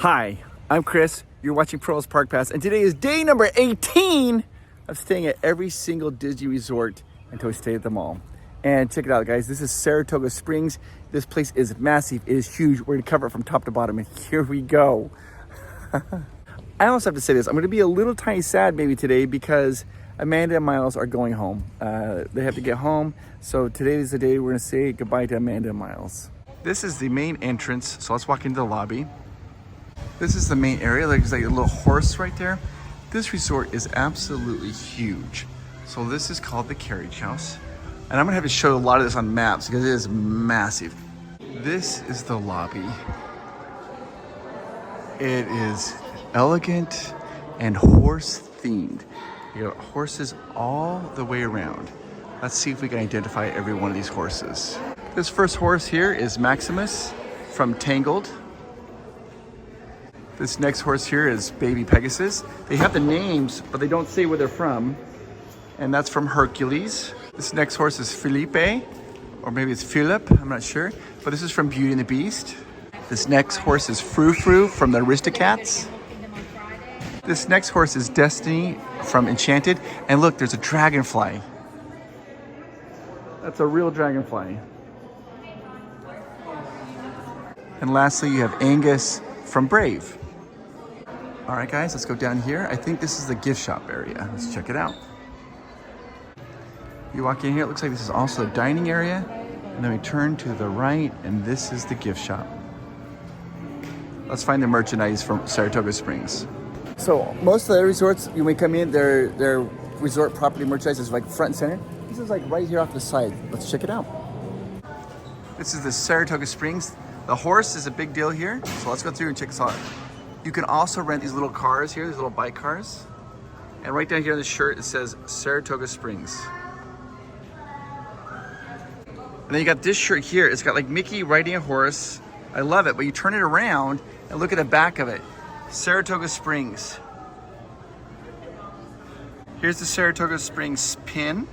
Hi, I'm Chris. You're watching PROVOST Park Pass, and today is day number 18 of staying at every single Disney resort until we stay at them all. And check it out, guys. This is Saratoga Springs. This place is massive. It is huge. We're gonna cover it from top to bottom, and here we go. I also have to say this. I'm gonna be a little tiny sad maybe today because Amanda and Miles are going home. They have to get home, so today is the day we're gonna say goodbye to Amanda and Miles. This is the main entrance, so let's walk into the lobby. This is the main area. There's like a little horse right there. This resort is absolutely huge. So this is called the Carriage House. And I'm gonna have to show a lot of this on maps because it is massive. This is the lobby. It is elegant and horse themed. You got horses all the way around. Let's see if we can identify every one of these horses. This first horse here is Maximus from Tangled. This next horse here is Baby Pegasus. They have the names, but they don't say where they're from. And that's from Hercules. This next horse is Felipe, or maybe it's Philip, I'm not sure. But this is from Beauty and the Beast. This next horse is Frou Frou from the Aristocats. This next horse is Destiny from Enchanted. And look, there's a dragonfly. That's a real dragonfly. And lastly, you have Angus from Brave. All right, guys, let's go down here. I think this is the gift shop area. Let's check it out. You walk in here, it looks like this is also a dining area. And then we turn to the right, and this is the gift shop. Let's find the merchandise from Saratoga Springs. So most of the resorts, you may come in, their resort property merchandise is like front and center. This is like right here off the side. Let's check it out. This is the Saratoga Springs. The horse is a big deal here, so let's go through and check this out. You can also rent these little cars here, these little bike cars. And right down here on the shirt, it says Saratoga Springs. And then you got this shirt here. It's got like Mickey riding a horse. I love it, but you turn it around and look at the back of it. Saratoga Springs. Here's the Saratoga Springs pin.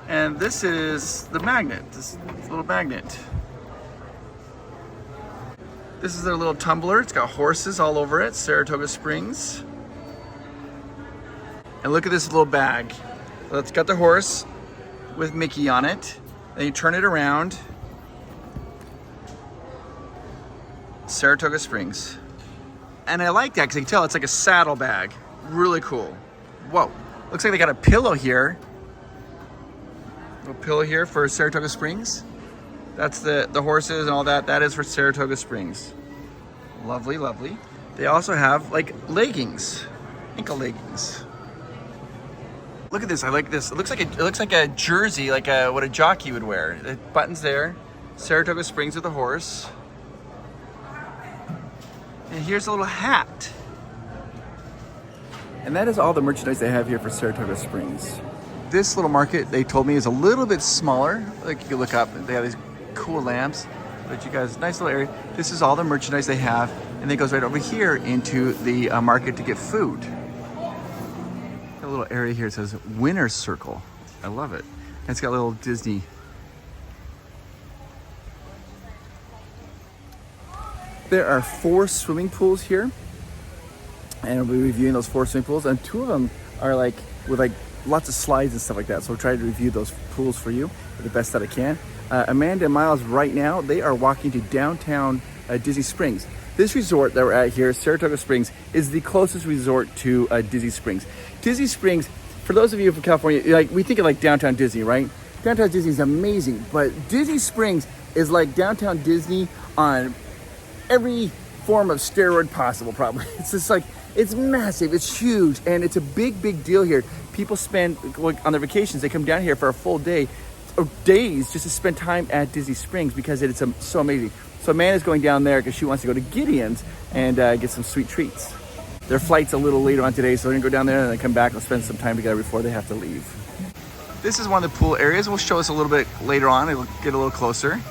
And this is the magnet, this little magnet. This is their little tumbler. It's got horses all over it, Saratoga Springs. And look at this little bag. So it's got the horse with Mickey on it. Then you turn it around. Saratoga Springs. And I like that because you can tell it's like a saddle bag. Really cool. Whoa, looks like they got a pillow here. Little pillow here for Saratoga Springs. That's the horses and all that. That is for Saratoga Springs. Lovely, lovely. They also have like leggings, ankle leggings. Look at this. I like this. It looks like a jersey, like what a jockey would wear. The buttons there. Saratoga Springs with a horse. And here's a little hat. And that is all the merchandise they have here for Saratoga Springs. This little market, they told me, is a little bit smaller. Like you can look up, they have these cool lamps. But you guys, nice little area. This is all the merchandise they have. And then it goes right over here into the market to get food. A little area here, it says Winner's Circle. I love it. And it's got a little Disney. There are 4 swimming pools here. And we'll be reviewing those 4 swimming pools. And 2 of them are like, with like lots of slides and stuff like that. So we'll try to review those pools for you the best that I can. Amanda and Miles right now, they are walking to downtown Disney Springs. This resort that we're at here, Saratoga Springs, is the closest resort to Disney Springs. Disney Springs, for those of you from California, like we think of like downtown Disney, right? Downtown Disney is amazing, but Disney Springs is like downtown Disney on every form of steroid possible, probably. It's just like, it's massive, it's huge, and it's a big, big deal here. People spend, like, on their vacations, they come down here for a full day, or days, just to spend time at Disney Springs because it's so amazing. So Amanda's going down there because she wants to go to Gideon's and get some sweet treats. Their flight's a little later on today, so they're gonna go down there and then come back and spend some time together before they have to leave. This is one of the pool areas. We'll show us a little bit later on. It'll get a little closer.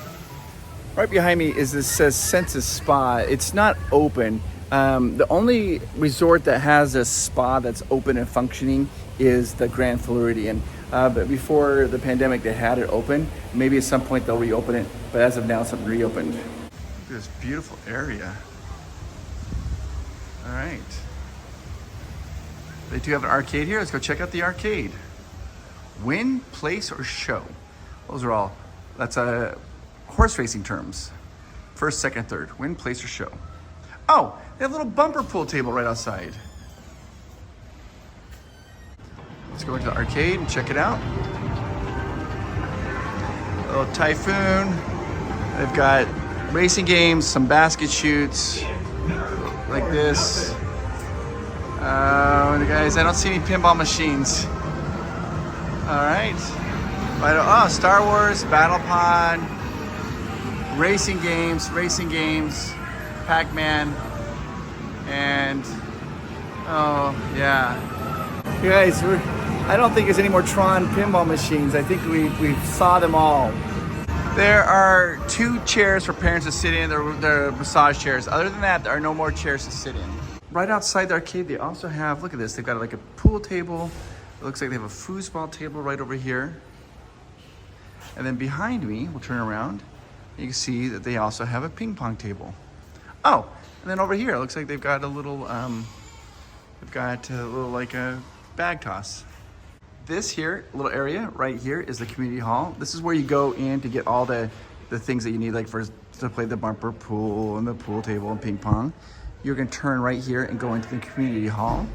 Right behind me is this says Senses Spa. It's not open. The only resort that has a spa that's open and functioning is the Grand Floridian. But before the pandemic, they had it open. Maybe at some point they'll reopen it, but as of now, it's reopened. Look at this beautiful area. All right. They do have an arcade here. Let's go check out the arcade. Win, place, or show. Those are all, that's horse racing terms. First, second, third. Win, place, or show. Oh, they have a little bumper pool table right outside. Let's go into the arcade and check it out. A little Typhoon. They've got racing games, some basket shoots, like this. Guys, I don't see any pinball machines. All right. Oh, Star Wars, Battle Pod, racing games, Pac-Man, and oh yeah. You guys, I don't think there's any more Tron pinball machines. I think we saw them all. There are 2 chairs for parents to sit in. They're massage chairs. Other than that, there are no more chairs to sit in. Right outside the arcade, they also have, look at this, they've got like a pool table. It looks like they have a foosball table right over here. And then behind me, we'll turn around, you can see that they also have a ping pong table. Oh, and then over here, it looks like they've got a little, like a bag toss. This here, little area right here is the community hall. This is where you go in to get all the things that you need, like to play the bumper pool and the pool table and ping pong. You're gonna turn right here and go into the community hall.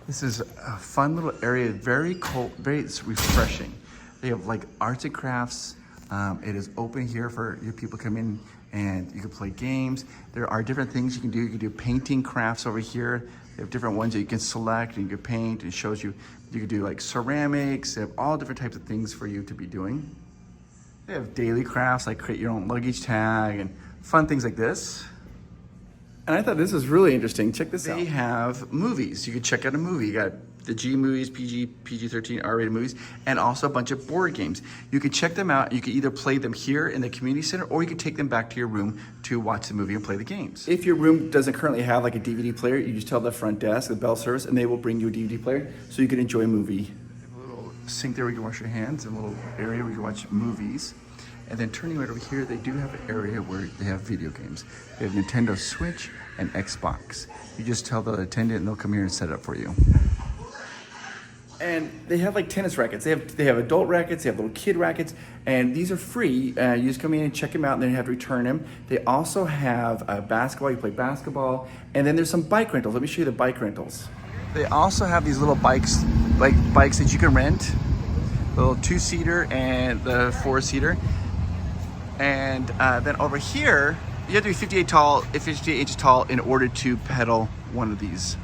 This is a fun little area, very cold, very refreshing. They have like arts and crafts. It is open here for your people to come in and you can play games. There are different things you can do. You can do painting crafts over here. They have different ones that you can select and you can paint, and it shows you, you can do like ceramics. They have all different types of things for you to be doing. They have daily crafts like create your own luggage tag and fun things like this. And I thought this was really interesting. Check this out. They have movies. You can check out a movie. You got the G movies, PG-13, R-rated movies, and also a bunch of board games. You can check them out. You can either play them here in the community center, or you can take them back to your room to watch the movie and play the games. If your room doesn't currently have like a DVD player, you just tell the front desk, the bell service, and they will bring you a DVD player so you can enjoy a movie. They have a little sink there where you can wash your hands, and a little area where you can watch movies. And then turning right over here, they do have an area where they have video games. They have Nintendo Switch and Xbox. You just tell the attendant and they'll come here and set it up for you. And they have like tennis rackets. They have adult rackets, they have little kid rackets, and these are free. You just come in and check them out and then you have to return them. They also have basketball, you play basketball, and then there's some bike rentals. Let me show you the bike rentals. They also have these little bikes, like bikes that you can rent, the little 2-seater and the 4-seater. And then over here, you have to be 58 inches tall in order to pedal one of these.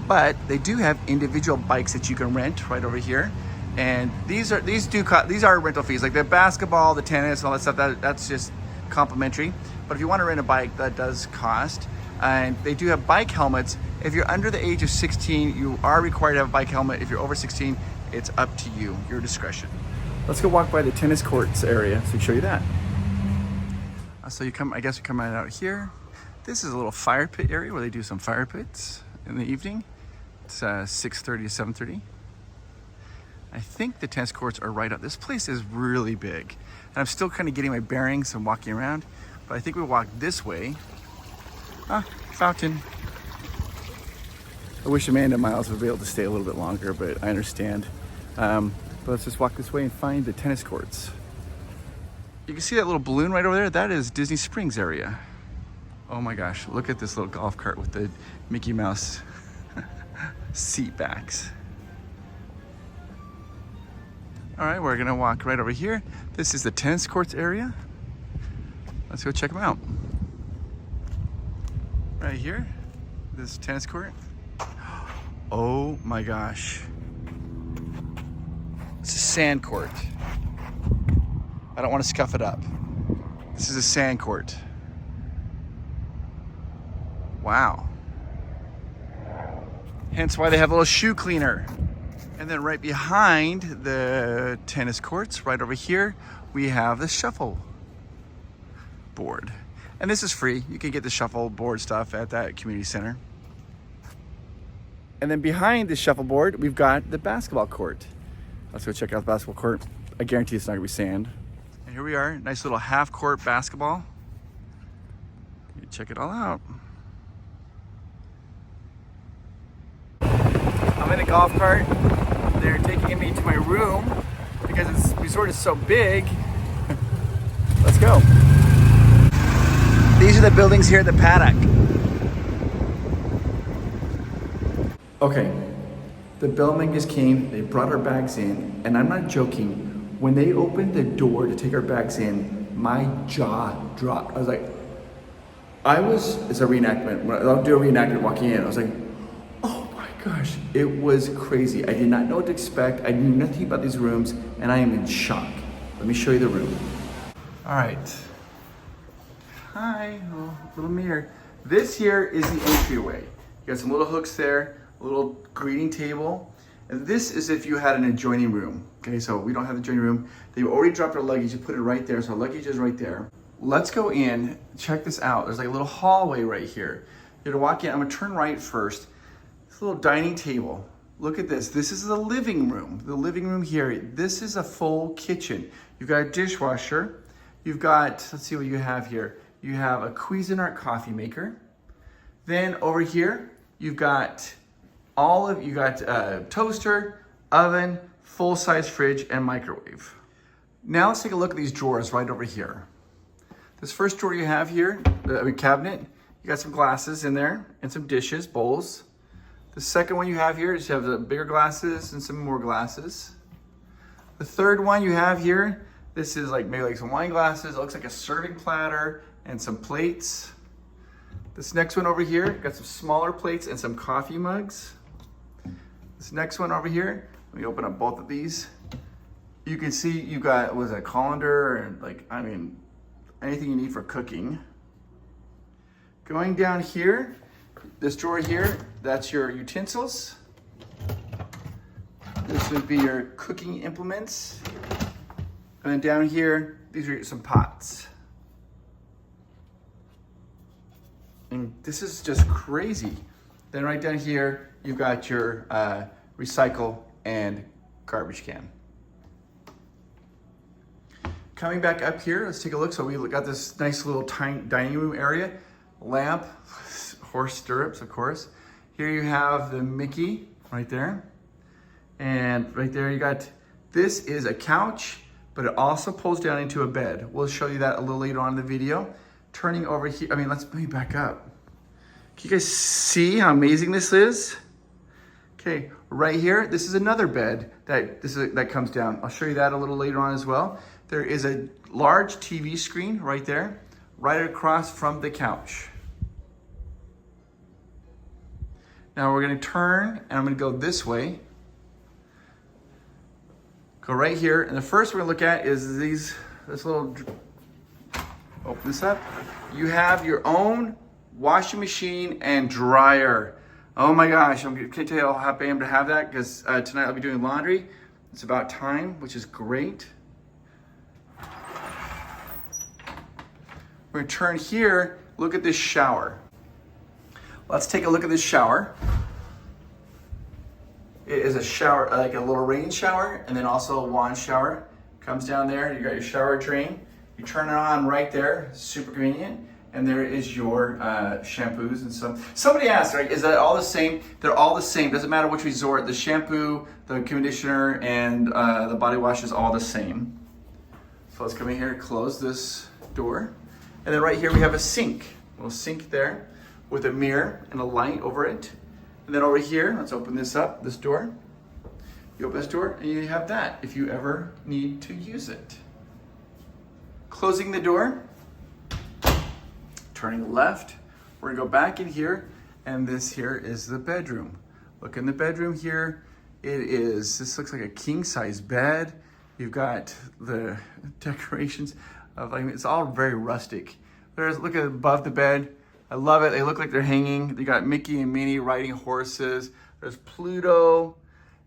But they do have individual bikes that you can rent right over here. And these are rental fees, like the basketball, the tennis, and all that stuff. That's just complimentary. But if you want to rent a bike, that does cost. And they do have bike helmets. If you're under the age of 16, you are required to have a bike helmet. If you're over 16, it's up to you, your discretion. Let's go walk by the tennis courts area so I can show you that. So you come, I guess you come right out here. This is a little fire pit area where they do some fire pits in the evening. It's 6:30 to 7:30. I think the tennis courts are right up. This place is really big. And I'm still kind of getting my bearings and walking around, but I think we walk this way. Ah, fountain. I wish Amanda and Miles would be able to stay a little bit longer, but I understand. But let's just walk this way and find the tennis courts. You can see that little balloon right over there? That is Disney Springs area. Oh my gosh, look at this little golf cart with the Mickey Mouse seat backs. All right, we're gonna walk right over here. This is the tennis courts area. Let's go check them out. Right here, this tennis court. Oh my gosh. It's a sand court. I don't want to scuff it up. This is a sand court. Wow. Hence why they have a little shoe cleaner. And then right behind the tennis courts, right over here, we have the shuffle board. And this is free. You can get the shuffle board stuff at that community center. And then behind the shuffleboard, we've got the basketball court. Let's go check out the basketball court. I guarantee it's not gonna be sand. And here we are, nice little half-court basketball. You check it all out. I'm in a golf cart. They're taking me to my room because this resort is so big. Let's go. These are the buildings here at the Paddock. Okay, the bellman just came, they brought our bags in, and I'm not joking, when they opened the door to take our bags in, my jaw dropped. I was like, it's a reenactment, I'll do a reenactment walking in, I was like, oh my gosh, it was crazy. I did not know what to expect, I knew nothing about these rooms, and I am in shock. Let me show you the room. All right, hi, little mirror. This here is the entryway. You got some little hooks there, a little greeting table. And this is if you had an adjoining room. Okay, so we don't have the adjoining room. They already dropped our luggage, you put it right there, so our luggage is right there. Let's go in, check this out. There's like a little hallway right here. You're gonna walk in, I'm gonna turn right first. This little dining table. Look at this, this is the living room. The living room here, this is a full kitchen. You've got a dishwasher. You've got, let's see what you have here. You have a Cuisinart coffee maker. Then over here, you've got toaster, oven, full-size fridge, and microwave. Now let's take a look at these drawers right over here. This first drawer you have here, the cabinet, you got some glasses in there and some dishes, bowls. The second one you have here is you have the bigger glasses and some more glasses. The third one you have here, this is like maybe like some wine glasses. It looks like a serving platter and some plates. This next one over here, got some smaller plates and some coffee mugs. This next one over here, let me open up both of these. You can see you got, was a colander and like, I mean, anything you need for cooking. Going down here, this drawer here, that's your utensils. This would be your cooking implements. And then down here, these are some pots. And this is just crazy. Then right down here, you've got your recycle and garbage can. Coming back up here, let's take a look. So we got this nice little tiny dining room area. Lamp, horse stirrups, of course. Here you have the Mickey right there. And right there you got, this is a couch, but it also pulls down into a bed. We'll show you that a little later on in the video. Turning over here, let me back up. Can you guys see how amazing this is? Okay, right here, this is another bed that comes down. I'll show you that a little later on as well. There is a large TV screen right there, right across from the couch. Now we're gonna turn and I'm gonna go this way. Go right here, and the first we're gonna look at is this little, open this up. You have your own washing machine and dryer. Oh my gosh, I can't tell you how happy I am to have that because tonight I'll be doing laundry. It's about time, which is great. We're gonna turn here, look at this shower. Let's take a look at this shower. It is a shower, like a little rain shower, and then also a wand shower. Comes down there, you got your shower drain. You turn it on right there, super convenient. And there is your shampoos and some. Somebody asked, right, is that all the same? They're all the same, doesn't matter which resort. The shampoo, the conditioner, and the body wash is all the same. So let's come in here, close this door. And then right here we have a sink. A little sink there with a mirror and a light over it. And then over here, let's open this up, this door. You open this door and you have that if you ever need to use it. Closing the door. Turning left, we're gonna go back in here, and this here is the bedroom. Look in the bedroom here. This looks like a king-size bed. You've got the decorations of, it's all very rustic. Look at above the bed. I love it. They look like they're hanging. They got Mickey and Minnie riding horses. There's Pluto.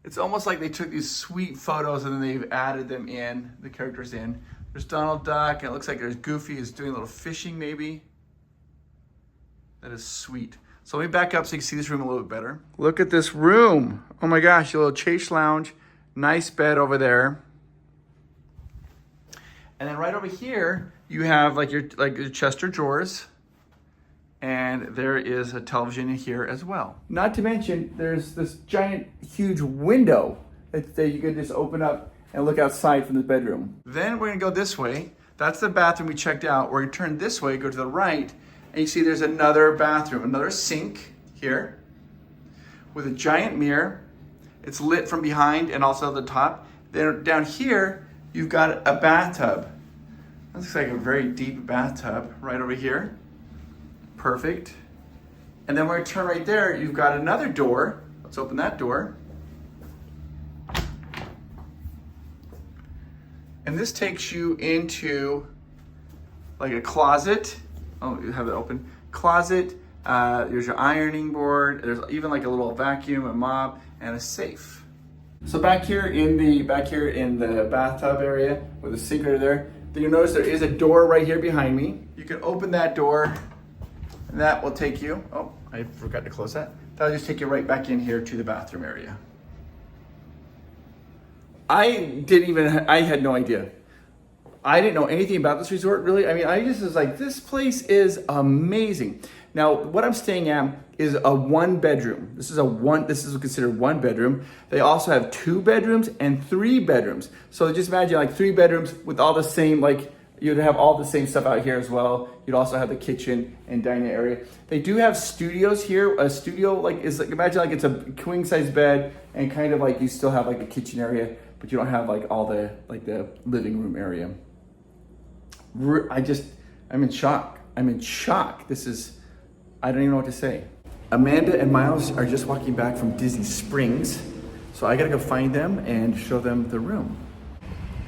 It's almost like they took these sweet photos and then they've added them in, the characters in. There's Donald Duck, and it looks like there's Goofy is doing a little fishing maybe. That is sweet. So let me back up so you can see this room a little bit better. Look at this room. Oh my gosh, a little chase lounge. Nice bed over there. And then right over here, you have like your chest of drawers. And there is a television in here as well. Not to mention, there's this giant, huge window that you can just open up and look outside from the bedroom. Then we're gonna go this way. That's the bathroom we checked out. We're gonna turn this way, go to the right, and you see there's another bathroom, another sink here with a giant mirror. It's lit from behind and also the top. Then down here, you've got a bathtub. That looks like a very deep bathtub right over here. Perfect. And then we're gonna turn right there, you've got another door. Let's open that door. And this takes you into like a closet. Oh, you have it open. Closet, there's your ironing board. There's even like a little vacuum, a mop, and a safe. So back here in the bathtub area with the sink right there, then you'll notice there is a door right here behind me. You can open that door and that will take you, oh, I forgot to close that. That'll just take you right back in here to the bathroom area. I had no idea. I didn't know anything about this resort, really. I mean, I just was like, this place is amazing. Now, what I'm staying at is a 1-bedroom. This is considered 1 bedroom. They also have 2 bedrooms and 3 bedrooms. So just imagine like 3 bedrooms with all the same, like you'd have all the same stuff out here as well. You'd also have the kitchen and dining area. They do have studios here. A studio is like, imagine like it's a queen size bed and kind of like you still have like a kitchen area, but you don't have like all the living room area. I'm in shock. I don't even know what to say. Amanda and Miles are just walking back from Disney Springs. So I gotta go find them and show them the room.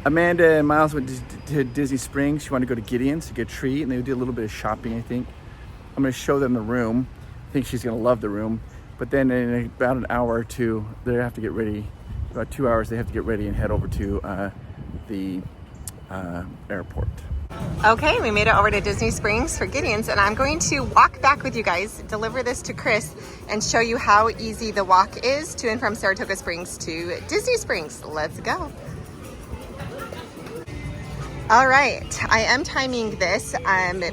Amanda and Miles went to Disney Springs. She wanted to go to Gideon's to get a treat, and they did a little bit of shopping, I think. I'm gonna show them the room. I think she's gonna love the room. But then in about an hour or two, they have to get ready. About 2 hours, they have to get ready and head over to the airport. Okay, we made it over to Disney Springs for Gideon's, and I'm going to walk back with you guys, deliver this to Chris, and show you how easy the walk is to and from Saratoga Springs to Disney Springs. Let's go. All right, I am timing this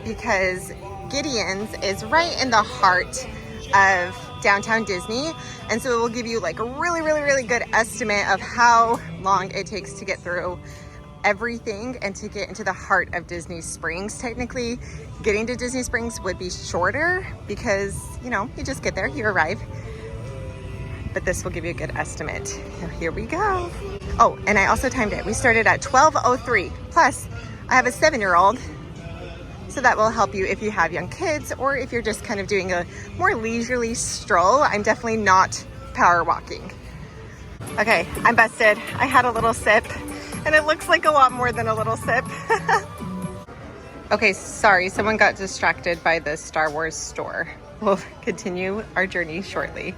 because Gideon's is right in the heart of downtown Disney, and so it will give you like a really good estimate of how long it takes to get through everything and to get into the heart of Disney Springs. Technically, getting to Disney Springs would be shorter because, you know, you just get there, you arrive. But this will give you a good estimate. So here we go. Oh, and I also timed it. We started at 12:03. Plus, I have a 7-year-old, so that will help you if you have young kids or if you're just kind of doing a more leisurely stroll. I'm definitely not power walking. Okay, I'm busted. I had a little sip, and it looks like a lot more than a little sip. Okay, sorry, someone got distracted by the Star Wars store. We'll continue our journey shortly.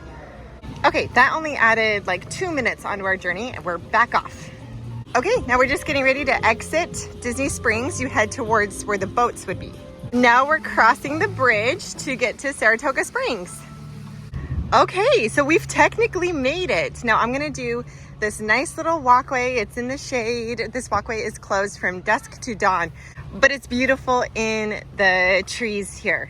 Okay, that only added like 2 minutes onto our journey, and we're back off. Okay, now we're just getting ready to exit Disney Springs. You head towards where the boats would be. Now we're crossing the bridge to get to Saratoga Springs. Okay, so we've technically made it. Now I'm gonna do this nice little walkway. It's in the shade. This walkway is closed from dusk to dawn, but it's beautiful in the trees here.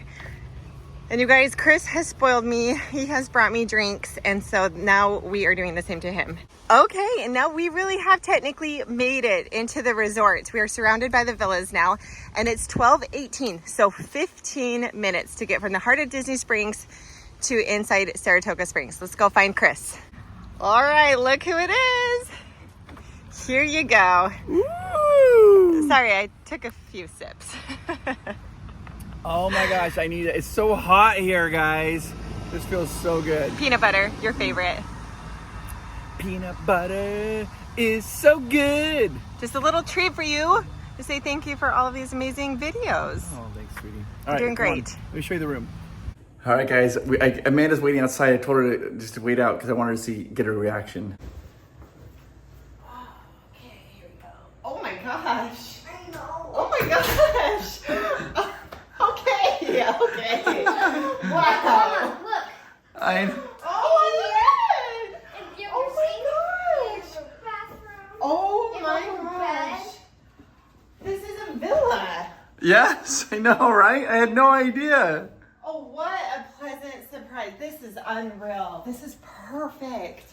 And you guys, Chris has spoiled me. He has brought me drinks, and so now we are doing the same to him. Okay, and now we really have technically made it into the resort. We are surrounded by the villas now, and it's 12:18, so 15 minutes to get from the heart of Disney Springs to inside Saratoga Springs. Let's go find Chris. All right, look who it is. Here you go. Ooh. Sorry, I took a few sips. Oh my gosh, I need it. It's so hot here, guys. This feels so good. Peanut butter, your favorite. Peanut butter is so good. Just a little treat for you to say thank you for all of these amazing videos. Oh, thanks, sweetie. You're doing great. Let me show you the room. All right, guys. Amanda's waiting outside. I told her just to wait out because I wanted to get her reaction. Okay, here we go. Oh my gosh. I know. Oh my gosh. Okay. Wow. Look. Oh my gosh. Oh my gosh. This is a villa. Yes, I know, right? I had no idea. Oh, what a pleasant surprise. This is unreal. This is perfect.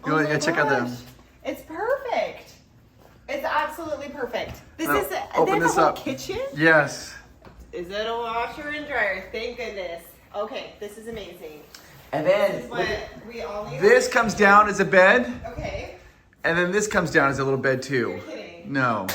You gotta check out the... It's perfect. It's absolutely perfect. This Now, is open this up. Kitchen? Yes. Is it a washer and dryer? Thank goodness. Okay, this is amazing. And then This is what we all need. this comes down as a bed, Okay. and then this comes down as a little bed too. You're kidding. No.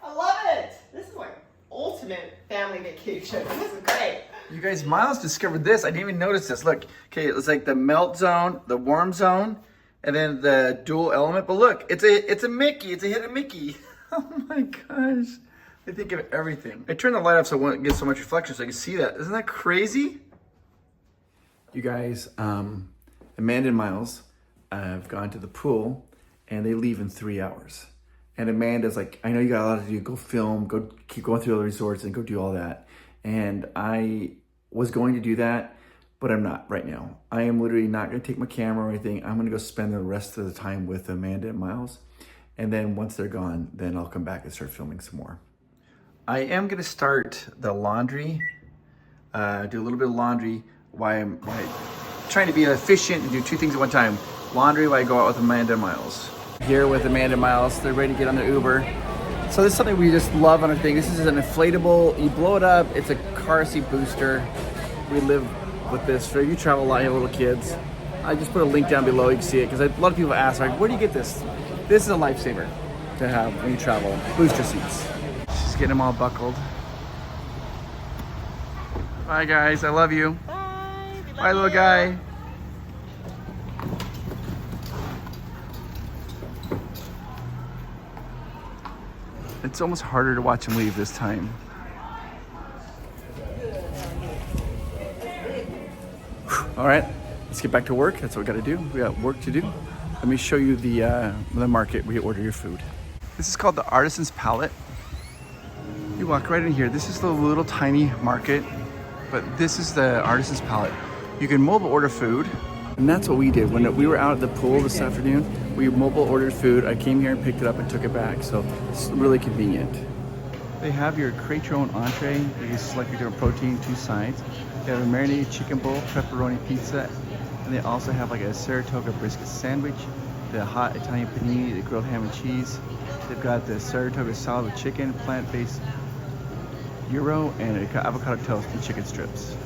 I love it. This is like ultimate family vacation. This is great. You guys, Miles discovered this. I didn't even notice this. Look, okay, it's like the melt zone, the warm zone, and then the dual element. But look, it's a Mickey. It's a hidden Mickey. Oh my gosh. They think of everything. I turned the light off so it won't get so much reflection so I can see that. Isn't that crazy? You guys, Amanda and Miles have gone to the pool and they leave in 3 hours. And Amanda's like, I know you got a lot to do. Go film, go keep going through all the resorts and go do all that. And I was going to do that, but I'm not right now. I am literally not gonna take my camera or anything. I'm gonna go spend the rest of the time with Amanda and Miles. And then once they're gone, then I'll come back and start filming some more. I am gonna start the laundry, do a little bit of laundry while I'm trying to be efficient and do two things at one time. Laundry while I go out with Amanda and Miles. Here with Amanda and Miles, they're ready to get on their Uber. So this is something we just love on our thing. This is an inflatable, you blow it up, it's a car seat booster. We live with this, so you travel a lot, you have little kids. I just put a link down below, you can see it, because a lot of people ask, like, where do you get this? This is a lifesaver to have when you travel, booster seats. Just get them all buckled. Bye guys, I love you. Bye. Bye little guy. It's almost harder to watch him leave this time. All right, let's get back to work. That's what we got to do. We got work to do. Let me show you the market where you order your food. This is called the Artisan's Palette. You walk right in here. This is the little tiny market, but this is the Artisan's Palette. You can mobile order food. And that's what we did. When we were out at the pool this afternoon, we mobile ordered food. I came here and picked it up and took it back. So it's really convenient. They have your create your own entree. You can select your different protein, 2 sides. They have a marinated chicken bowl, pepperoni pizza, and they also have like a Saratoga brisket sandwich, the hot Italian panini, the grilled ham and cheese. They've got the Saratoga salad with chicken, plant-based gyro, and avocado toast and chicken strips.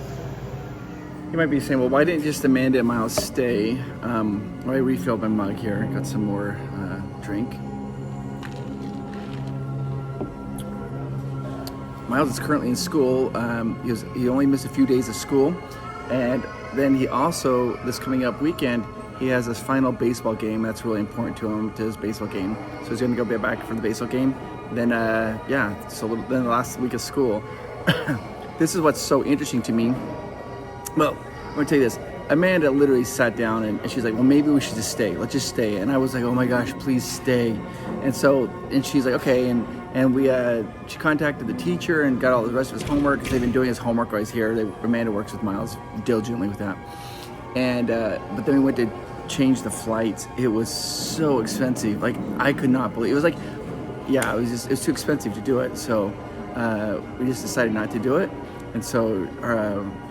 You might be saying, well, why didn't just Amanda and Miles stay? I refilled my mug here. Got some more drink. Miles is currently in school. He only missed a few days of school. And then he also, this coming up weekend, he has his final baseball game. That's really important to him, to his baseball game. So he's gonna go back for the baseball game. Then, then the last week of school. This is what's so interesting to me. Well, I'm gonna tell you this. Amanda literally sat down and she's like, well, maybe we should just stay. Let's just stay. And I was like, oh my gosh, please stay. And she's like, okay. And she contacted the teacher and got all the rest of his homework, because they've been doing his homework while he's here. Amanda works with Miles diligently with that. And, but then we went to change the flights. It was so expensive. Like, I could not believe it. Was like, yeah, it was too expensive to do it. So we just decided not to do it. And so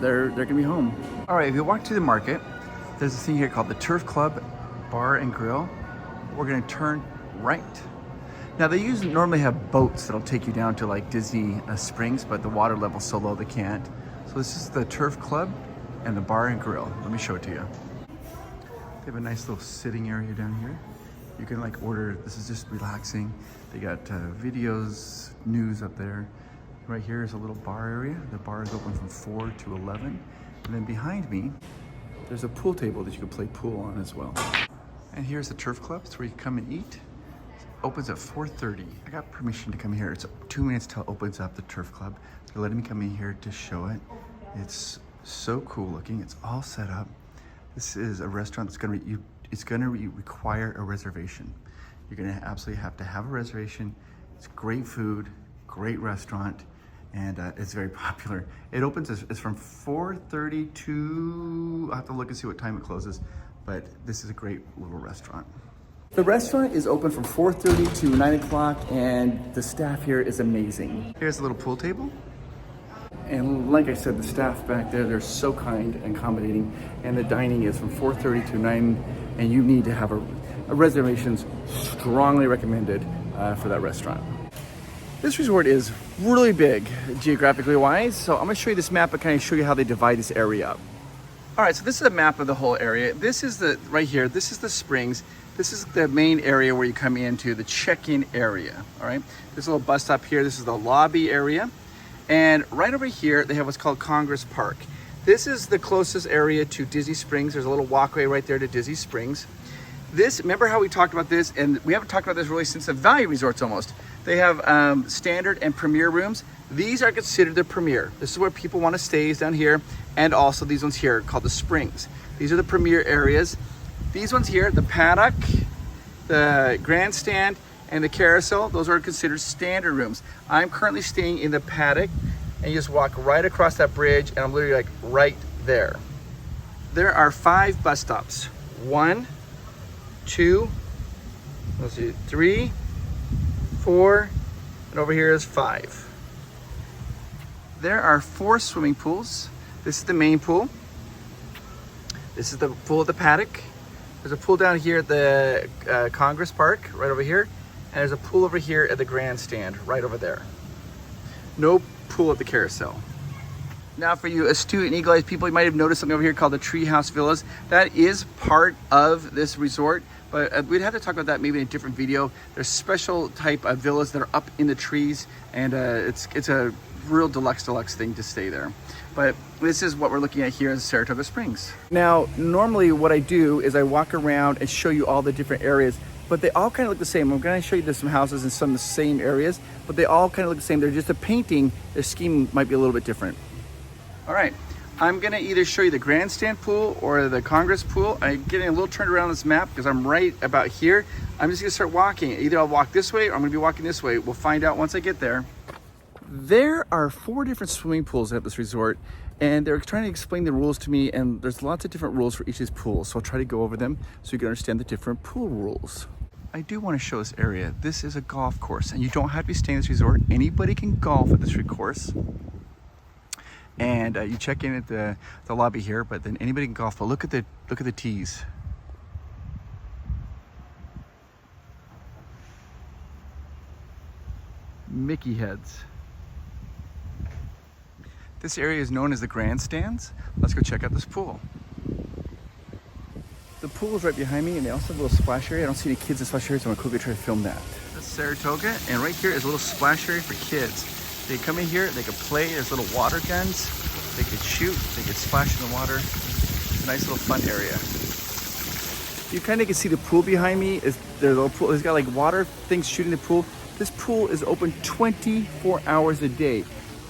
they're gonna be home. All right, if you walk to the market, there's a thing here called the Turf Club Bar and Grill. We're gonna turn right. Now they normally have boats that'll take you down to like Disney Springs, but the water level's so low they can't. So this is the Turf Club and the Bar and Grill. Let me show it to you. They have a nice little sitting area down here. You can like order, this is just relaxing. They got videos, news up there. Right here is a little bar area. The bar is open from 4 to 11. And then behind me, there's a pool table that you can play pool on as well. And here's the Turf Club. It's where you come and eat. It opens at 4:30. I got permission to come here. It's 2 minutes till it opens up, the Turf Club. They're letting me come in here to show it. It's so cool looking. It's all set up. This is a restaurant that's gonna require a reservation. You're gonna absolutely have to have a reservation. It's great food, great restaurant. And it's very popular. It opens, it's from 4:30 to, I'll have to look and see what time it closes, but this is a great little restaurant. The restaurant is open from 4:30 to 9 o'clock, and the staff here is amazing. Here's a little pool table. And like I said, the staff back there, they're so kind and accommodating, and the dining is from 4:30 to 9, and you need to have a reservations strongly recommended for that restaurant. This resort is really big geographically wise, so I'm gonna show you this map and kind of show you how they divide this area up. All right, so this is a map of the whole area. This is right here, this is the springs. This is the main area where you come into the check-in area, all right? There's a little bus stop here. This is the lobby area. And right over here, they have what's called Congress Park. This is the closest area to Disney Springs. There's a little walkway right there to Disney Springs. This, remember how we talked about this? And we haven't talked about this really since the value resorts almost. They have standard and premier rooms. These are considered the premier. This is where people want to stay, is down here. And also these ones here called the Springs. These are the premier areas. These ones here, the Paddock, the Grandstand, and the Carousel, those are considered standard rooms. I'm currently staying in the Paddock, and you just walk right across that bridge, and I'm literally like right there. There are 5 bus stops. 1, 2, let's see, 3, 4, and over here is 5. There are 4 swimming pools. This is the main pool. This is the pool at the Paddock. There's a pool down here at the Congress Park, right over here. And there's a pool over here at the Grandstand, right over there. No pool at the Carousel. Now for you astute and eagle-eyed people, you might have noticed something over here called the Treehouse Villas. That is part of this resort, but we'd have to talk about that maybe in a different video. There's special type of villas that are up in the trees, and it's a real deluxe thing to stay there. But this is what we're looking at here in Saratoga Springs. Now, normally what I do is I walk around and show you all the different areas, but they all kind of look the same. I'm going to show you some houses in some of the same areas, but they all kind of look the same. They're just a painting. Their scheme might be a little bit different. All right, I'm going to either show you the Grandstand pool or the Congress pool. I'm getting a little turned around this map because I'm right about here. I'm just going to start walking. Either I'll walk this way or I'm going to be walking this way. We'll find out once I get there. There are 4 different swimming pools at this resort, and they're trying to explain the rules to me, and there's lots of different rules for each of these pools, so I'll try to go over them so you can understand the different pool rules. I do want to show this area. This is a golf course, and you don't have to be staying at this resort. Anybody can golf at this course. And you check in at the lobby here, but then anybody can golf. But look at the tees. Mickey heads. This area is known as the Grandstands. Let's go check out this pool. The pool is right behind me, and they also have a little splash area. I don't see any kids in the splash area, so I'm gonna quickly try to film that. That's Saratoga, and right here is a little splash area for kids. They come in here, they can play. There's little water guns. They could shoot, they could splash in the water. It's a nice little fun area. You kind of can see the pool behind me. There's a little pool. It's got like water things shooting the pool. This pool is open 24 hours a day.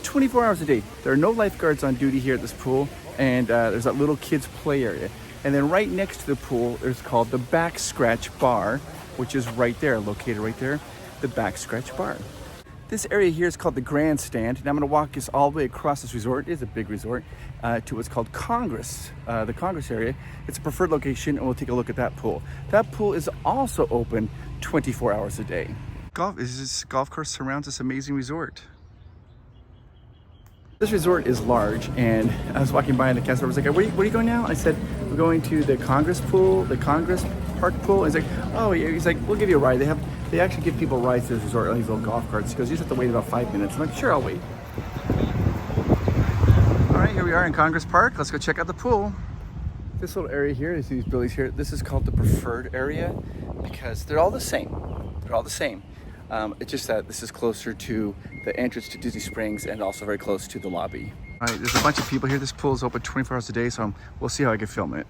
24 hours a day. There are no lifeguards on duty here at this pool, and there's that little kids play area. And then right next to the pool, there's called the Back Scratch Bar, which is right there, located right there, the Back Scratch Bar. This area here is called the Grandstand, and I'm gonna walk us all the way across this resort. It is a big resort, to what's called Congress, the Congress area. It's a preferred location, and we'll take a look at that pool. That pool is also open 24 hours a day. This golf course surrounds this amazing resort. This resort is large, and I was walking by in the castle. I was like, where are you going now? I said, we're going to the Congress pool, the Congress Park pool. And he's like, oh, yeah. He's like, we'll give you a ride. They actually give people rides to this resort on these little golf carts. He goes, you just have to wait about 5 minutes. I'm like, sure, I'll wait. All right, here we are in Congress Park. Let's go check out the pool. This little area here, you see these buildings here, this is called the preferred area because they're all the same. They're all the same. It's just that this is closer to the entrance to Disney Springs and also very close to the lobby. All right, there's a bunch of people here. This pool is open 24 hours a day, so we'll see how I can film it.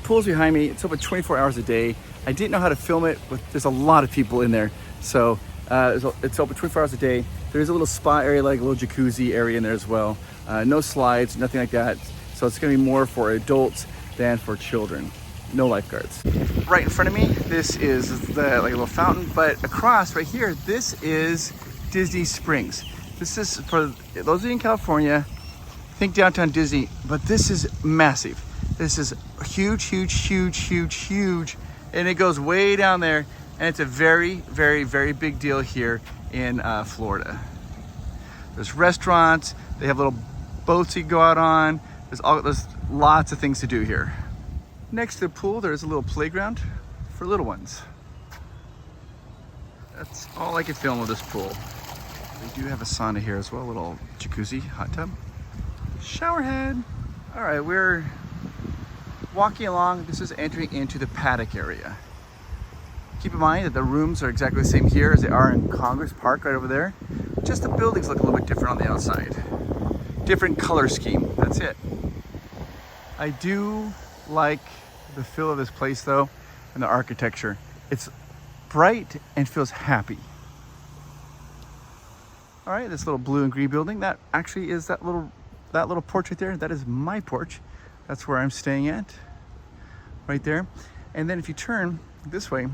Pool's behind me. It's open 24 hours a day. I didn't know how to film it, but there's a lot of people in there. So it's open 24 hours a day. There's a little spa area, like a little jacuzzi area in there as well. No slides, nothing like that. So it's gonna be more for adults than for children. No lifeguards. Right in front of me, this is like a little fountain, but across right here, this is Disney Springs. This is for those of you in California, think downtown Disney, but this is massive. This is huge, huge, huge, huge, huge, and it goes way down there, and it's a very, very, very big deal here in Florida. There's restaurants, They have little boats you can go out on. There's lots of things to do here. Next to the pool, there's a little playground for little ones. That's all I can film with this pool. They do have a sauna here as well, a little jacuzzi, hot tub. Shower head. All right, we're walking along. This is entering into the paddock area. Keep in mind that the rooms are exactly the same here as they are in Congress Park right over there. Just the buildings look a little bit different on the outside. Different color scheme, that's it. I do like the feel of this place though, and the architecture. It's bright and feels happy. All right, this little blue and green building, that actually is that little porch right there. That is my porch. That's where I'm staying at, right there. And then if you turn this way,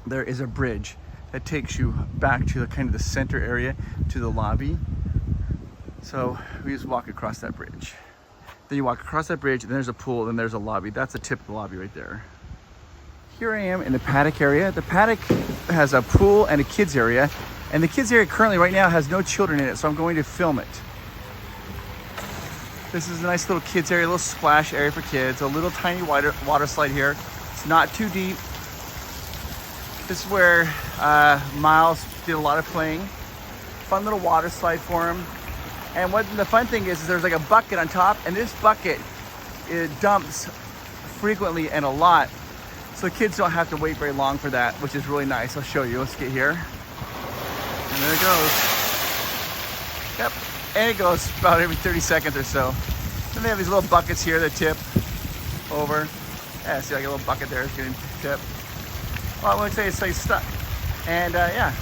there is a bridge that takes you back to the kind of the center area, to the lobby. So we just walk across that bridge. Then you walk across that bridge, and there's a pool, and there's a lobby. That's the tip of the lobby right there. Here I am in the paddock area. The paddock has a pool and a kids area, and the kids area currently right now has no children in it, so I'm going to film it. This is a nice little kids area, a little splash area for kids, a little tiny water slide here. It's not too deep. This is where Miles did a lot of playing. Fun little water slide for him. And what the fun thing is there's like a bucket on top, and this bucket, it dumps frequently and a lot. So kids don't have to wait very long for that, which is really nice. I'll show you. Let's get here. And there it goes. Yep. And it goes about every 30 seconds or so. Then they have these little buckets here that tip over. Yeah, see like a little bucket there is getting tipped. Well, I wouldn't say it's like stuck. And yeah,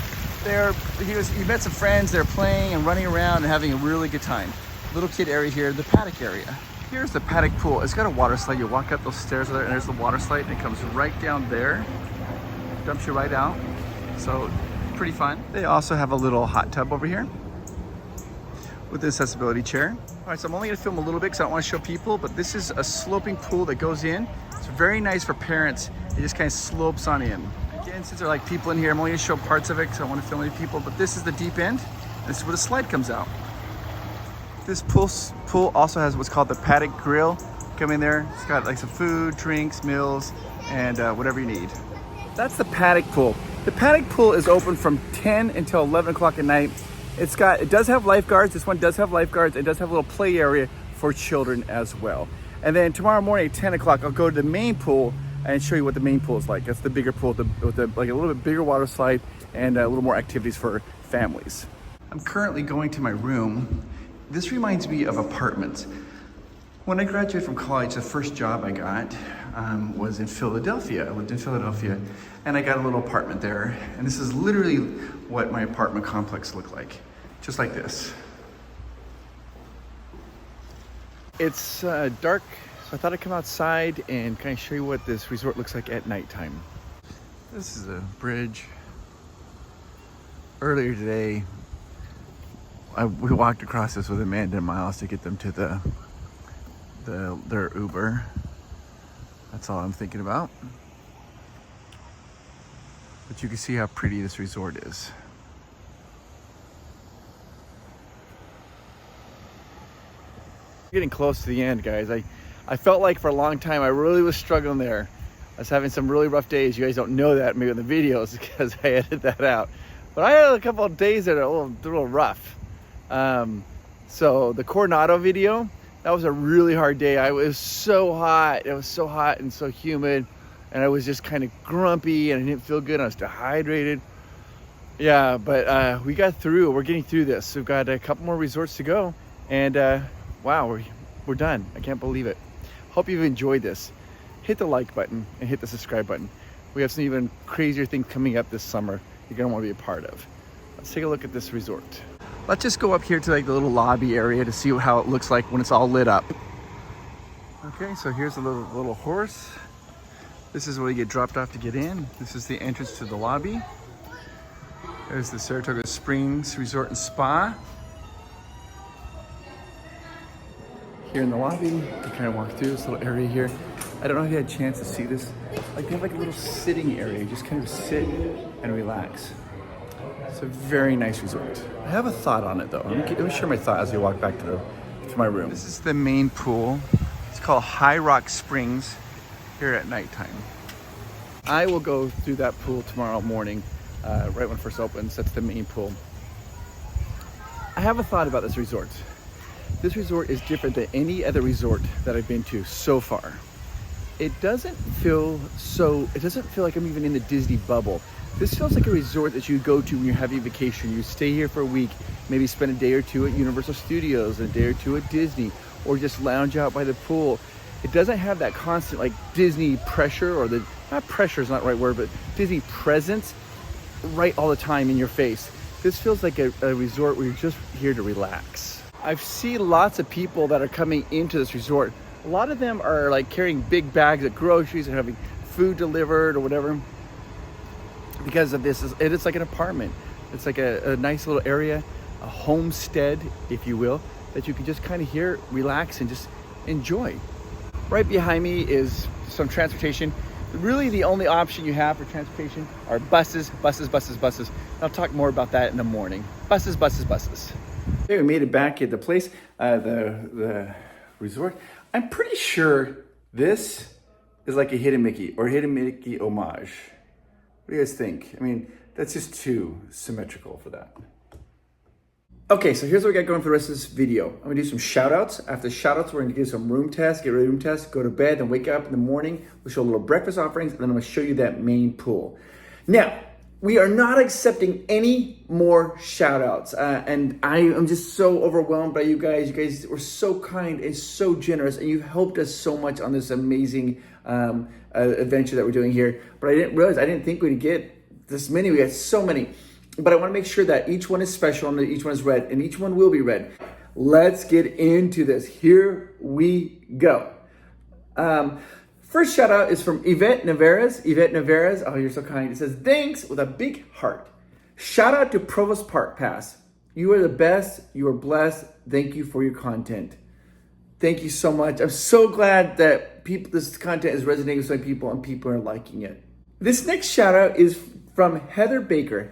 he met some friends. They're playing and running around and having a really good time. Little kid area here, the paddock area. Here's the paddock pool. It's got a water slide. You walk up those stairs there, and there's the water slide, and it comes right down there. Dumps you right out. So pretty fun. They also have a little hot tub over here with the accessibility chair. All right, so I'm only gonna film a little bit because I don't want to show people, but this is a sloping pool that goes in. It's very nice for parents. It just kind of slopes on in. Again, since there are like people in here, I'm only gonna show parts of it because I don't want to film any people, but this is the deep end. This is where the slide comes out. This pool also has what's called the Paddock Grill. Come in there, it's got like some food, drinks, meals, and whatever you need. That's the Paddock pool. The Paddock pool is open from 10 until 11 o'clock at night. It does have lifeguards. This one does have lifeguards. It does have a little play area for children as well. And then tomorrow morning at 10 o'clock, I'll go to the main pool and show you what the main pool is like. That's the bigger pool with like a little bit bigger water slide and a little more activities for families. I'm currently going to my room. This reminds me of apartments. When I graduated from college, the first job I got was in Philadelphia. I lived in Philadelphia, and I got a little apartment there. And this is literally what my apartment complex looked like, just like this. It's dark, so I thought I'd come outside and kind of show you what this resort looks like at nighttime. This is a bridge. Earlier today, we walked across this with Amanda and Miles to get them to their Uber. That's all I'm thinking about. But you can see how pretty this resort is. Getting close to the end, guys. I felt like for a long time I really was struggling there. I was having some really rough days. You guys don't know that maybe in the videos because I edited that out. But I had a couple of days that are a little rough. So the Coronado video, that was a really hard day. It was so hot. It was so hot and so humid. And I was just kind of grumpy and I didn't feel good. I was dehydrated. Yeah, but we got through. We're getting through this. We've got a couple more resorts to go. And wow, we're done. I can't believe it. Hope you've enjoyed this. Hit the like button and hit the subscribe button. We have some even crazier things coming up this summer you're gonna want to be a part of. Let's take a look at this resort. Let's just go up here to like the little lobby area to see how it looks like when it's all lit up. Okay, so here's a little horse. This is where you get dropped off to get in. This is the entrance to the lobby. There's the Saratoga Springs Resort and Spa. Here in the lobby, you kind of walk through this little area here. I don't know if you had a chance to see this. Like they have like a little sitting area. You just kind of sit and relax. It's a very nice resort. I have a thought on it though. Let me share my thought as we walk back to my room. This is the main pool. It's called High Rock Springs here at nighttime. I will go through that pool tomorrow morning, right when it first opens. That's the main pool. I have a thought about this resort. This resort is different than any other resort that I've been to so far. It doesn't feel like I'm even in the Disney bubble. This feels like a resort that you go to when you're having a vacation. You stay here for a week, maybe spend a day or two at Universal Studios, a day or two at Disney, or just lounge out by the pool. It doesn't have that constant like Disney pressure, or not pressure is not the right word, but Disney presence right all the time in your face. This feels like a resort where you're just here to relax. I've seen lots of people that are coming into this resort. A lot of them are like carrying big bags of groceries and having food delivered or whatever. Because of this, it's like an apartment. It's like a nice little area, a homestead, if you will, that you can just kind of here, relax and just enjoy. Right behind me is some transportation. Really the only option you have for transportation are buses. I'll talk more about that in the morning. Buses. Okay, we made it back at the place, the resort. I'm pretty sure this is like a Hidden Mickey or Hidden Mickey homage. What do you guys think? I mean, that's just too symmetrical for that. Okay, so here's what we got going for the rest of this video. I'm gonna do some shout outs. After the shout outs, we're gonna do some room tests, get ready to room test, go to bed, then wake up in the morning. We'll show a little breakfast offerings, and then I'm gonna show you that main pool. Now, we are not accepting any more shout outs. And I am just so overwhelmed by you guys. You guys were so kind and so generous, and you've helped us so much on this amazing adventure that we're doing here. But I didn't think we'd get this many. We got so many. But I want to make sure that each one is special and that each one is read, and each one will be read. Let's get into this. Here we go. First shout out is from Yvette Navarez. Oh, you're so kind. It says, thanks with a big heart. Shout out to PROVOST PARK PASS. You are the best. You are blessed. Thank you for your content. Thank you so much. I'm so glad that this content is resonating with some people and people are liking it. This next shout out is from Heather Baker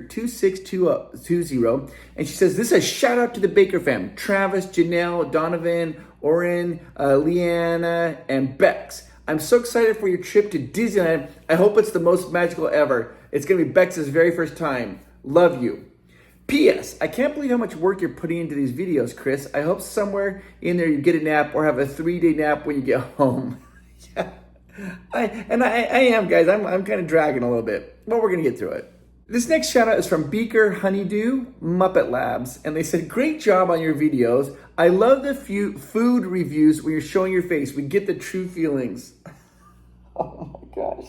2620, and she says, this is a shout out to the Baker fam. Travis, Janelle, Donovan, Oren, Leanna, and Bex. I'm so excited for your trip to Disneyland. I hope it's the most magical ever. It's gonna be Bex's very first time. Love you. P.S. I can't believe how much work you're putting into these videos, Chris. I hope somewhere in there you get a nap or have a 3-day nap when you get home. Yeah. I am, guys. I'm kind of dragging a little bit, but we're gonna get through it. This next shout out is from Beaker Honeydew Muppet Labs, and they said, great job on your videos. I love the food reviews when you're showing your face. We get the true feelings. Oh my gosh.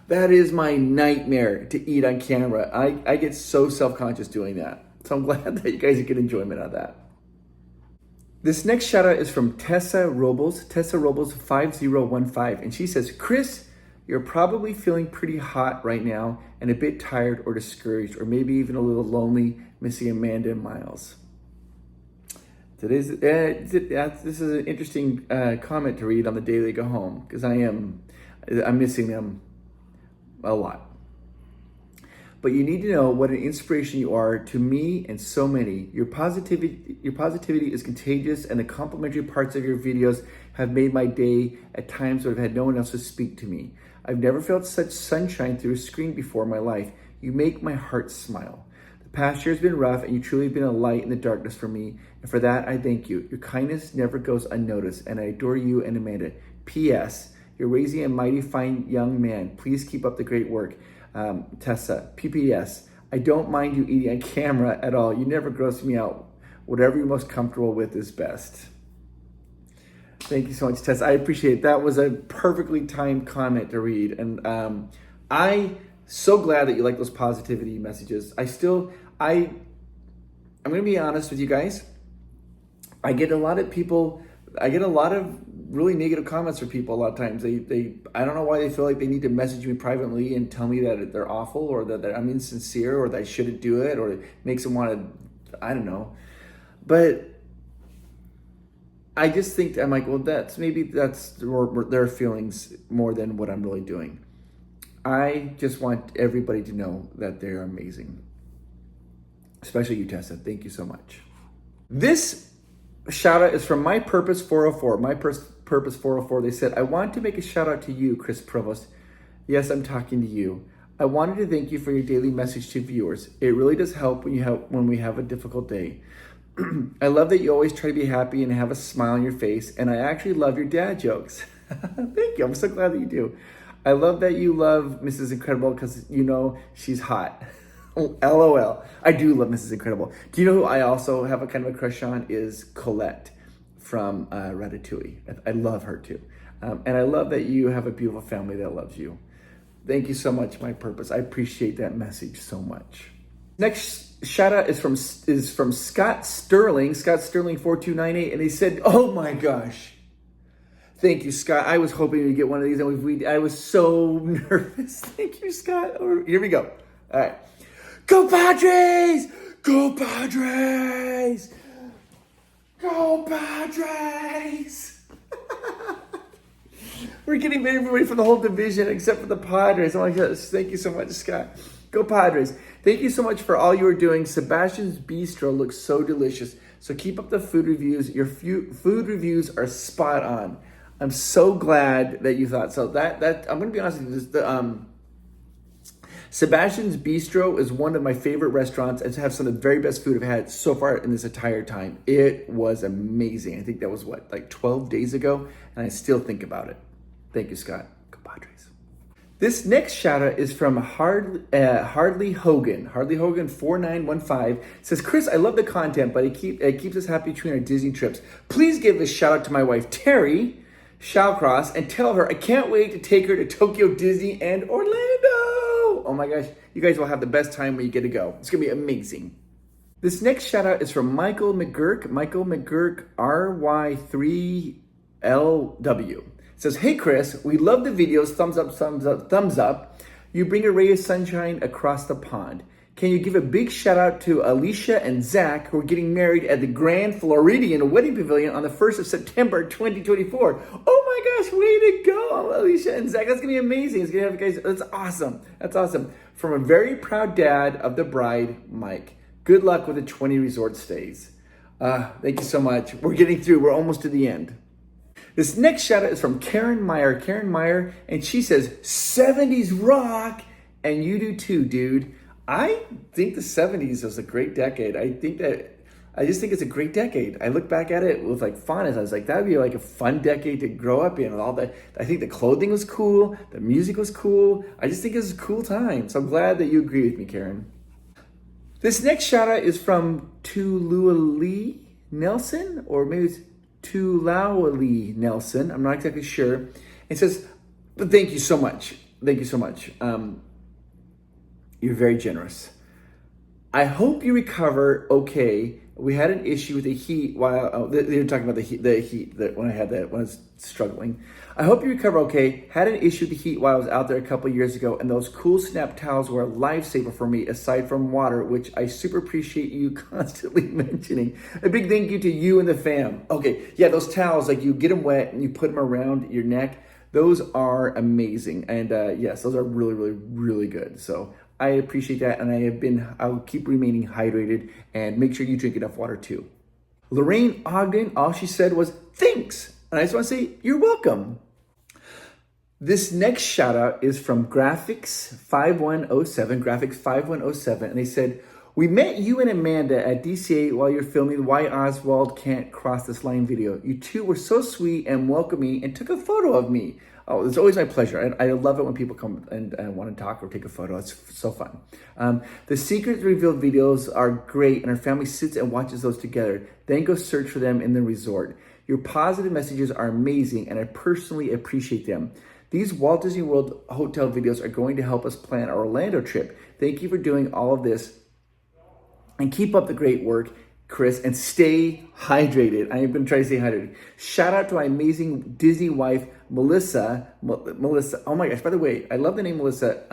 That is my nightmare, to eat on camera. I get so self-conscious doing that. So I'm glad that you guys get enjoyment out of that. This next shout out is from Tessa Robles 5015, and she says, Chris, you're probably feeling pretty hot right now and a bit tired or discouraged, or maybe even a little lonely, missing Amanda and Miles. This is an interesting comment to read on the day they go home, because I'm missing them a lot. But you need to know what an inspiration you are to me and so many. Your positivity is contagious, and the complimentary parts of your videos have made my day at times when I've had no one else to speak to me. I've never felt such sunshine through a screen before in my life. You make my heart smile. The past year has been rough, and you truly have been a light in the darkness for me. And for that, I thank you. Your kindness never goes unnoticed, and I adore you and Amanda. P.S. You're raising a mighty fine young man. Please keep up the great work. Tessa, P.P.S. I don't mind you eating on camera at all. You never gross me out. Whatever you're most comfortable with is best. Thank you so much, Tessa. I appreciate it. That was a perfectly timed comment to read. And I'm so glad that you like those positivity messages. I'm going to be honest with you guys. I get a lot of really negative comments from people a lot of times. I don't know why they feel like they need to message me privately and tell me that they're awful, or that I'm insincere, or that I shouldn't do it, or it makes them want to, I don't know. But I just think, I'm like, well, that's their feelings more than what I'm really doing. I just want everybody to know that they're amazing. especially you, Tessa. Thank you so much. This shout out is from My Purpose 404. Purpose 404. They said, I want to make a shout out to you, Chris Provost. Yes, I'm talking to you. I wanted to thank you for your daily message to viewers. It really does help when we have a difficult day. I love that you always try to be happy and have a smile on your face, and I actually love your dad jokes. Thank you. I'm so glad that you do. I love that you love Mrs. Incredible because you know she's hot. LOL. I do love Mrs. Incredible. Do you know who I also have a kind of a crush on is Colette from Ratatouille. I love her too. And I love that you have a beautiful family that loves you. Thank you so much, My Purpose. I appreciate that message so much. Next shout out is from Scott Sterling 4298, and he said, "Oh my gosh, thank you, Scott. I was hoping we'd get one of these, and I was so nervous. Thank you, Scott. Oh, here we go. All right, go Padres! Go Padres! Go Padres!" We're getting everybody from the whole division except for the Padres. Oh my gosh, thank you so much, Scott. Go Padres. Thank you so much for all you are doing. Sebastian's Bistro looks so delicious. So keep up the food reviews. Your food reviews are spot on. I'm so glad that you thought so. That I'm going to be honest with you. Sebastian's Bistro is one of my favorite restaurants and to have some of the very best food I've had so far in this entire time. It was amazing. I think that was like 12 days ago, and I still think about it. Thank you, Scott. Go Padres. This next shout out is from Hardly Hogan. Hardly Hogan 4915 says, Chris, I love the content, but it keeps us happy between our Disney trips. Please give a shout out to my wife, Terry Shawcross, and tell her I can't wait to take her to Tokyo Disney and Orlando. Oh my gosh, you guys will have the best time when you get to go. It's going to be amazing. This next shout out is from Michael McGurk. Michael McGurk RY3LW. Says, hey Chris, we love the videos, thumbs up, thumbs up, thumbs up. You bring a ray of sunshine across the pond. Can you give a big shout out to Alicia and Zach who are getting married at the Grand Floridian Wedding Pavilion on the 1st of September, 2024. Oh my gosh, way to go, Alicia and Zach. That's gonna be amazing. It's gonna have guys, that's awesome. That's awesome. From a very proud dad of the bride, Mike. Good luck with the 20 resort stays. Thank you so much. We're getting through, we're almost to the end. This next shout out is from Karen Meyer. Karen Meyer, and she says, 70s rock, and you do too, dude. I think the 70s was a great decade. I just think it's a great decade. I look back at it with like fondness. I was like, that would be like a fun decade to grow up in. All that. I think the clothing was cool. The music was cool. I just think it was a cool time. So I'm glad that you agree with me, Karen. This next shout out is from Tuluali Nelson, or maybe it's Tulauli Nelson. I'm not exactly sure. It says, but thank you so much. Thank you so much. You're very generous. I hope you recover okay. We had an issue with the heat while they were talking about the heat when I was struggling. I hope you recover okay. Had an issue with the heat while I was out there a couple years ago, and those cool snap towels were a lifesaver for me aside from water, which I super appreciate you constantly mentioning. A big thank you to you and the fam. Okay, yeah, those towels, like you get them wet and you put them around your neck. Those are amazing, and yes, those are really, really, really good. So I appreciate that, and I'll keep remaining hydrated and make sure you drink enough water too. Lorraine Ogden, all she said was, thanks. And I just want to say, you're welcome. This next shout out is from Graphics5107, and they said, we met you and Amanda at DCA while you're filming Why Oswald Can't Cross This Line video. You two were so sweet and welcoming and took a photo of me. Oh, it's always my pleasure. I love it when people come and want to talk or take a photo. It's so fun. The Secret Revealed videos are great, and our family sits and watches those together, then go search for them in the resort. Your positive messages are amazing, and I personally appreciate them. These Walt Disney World hotel videos are going to help us plan our Orlando trip. Thank you for doing all of this, and keep up the great work, Chris, and stay hydrated. I am going to try to stay hydrated. Shout out to my amazing Disney wife, Melissa. Melissa, oh my gosh, by the way, I love the name Melissa.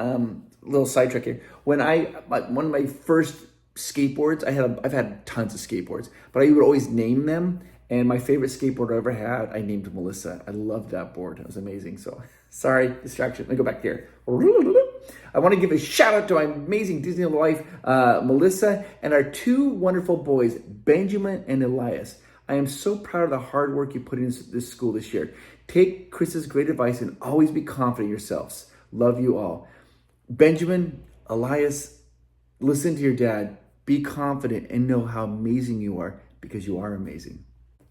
Little sidetrack here. One of my first skateboards, I've had tons of skateboards, but I would always name them. And my favorite skateboard I ever had, I named Melissa. I loved that board. It was amazing. So, sorry, distraction. Let me go back here. I want to give a shout out to my amazing Disney wife, Melissa, and our 2 wonderful boys, Benjamin and Elias. I am so proud of the hard work you put into this school this year. Take Chris's great advice and always be confident in yourselves. Love you all. Benjamin, Elias, listen to your dad. Be confident and know how amazing you are, because you are amazing.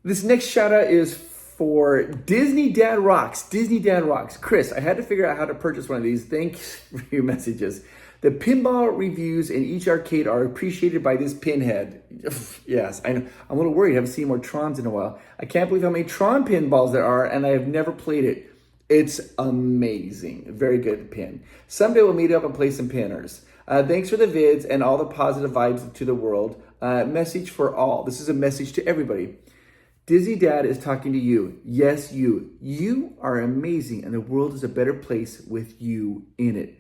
This next shout out is for Disney Dad Rocks. Disney Dad Rocks. Chris, I had to figure out how to purchase one of these. Thanks for your messages. The pinball reviews in each arcade are appreciated by this pinhead. Yes, I know. I'm a little worried. I haven't seen more Trons in a while. I can't believe how many Tron pinballs there are, and I have never played it. It's amazing. Very good pin. Someday we'll meet up and play some pinners. Thanks for the vids and all the positive vibes to the world. Message for all. This is a message to everybody. Disney Dad is talking to you. Yes, you. You are amazing, and the world is a better place with you in it.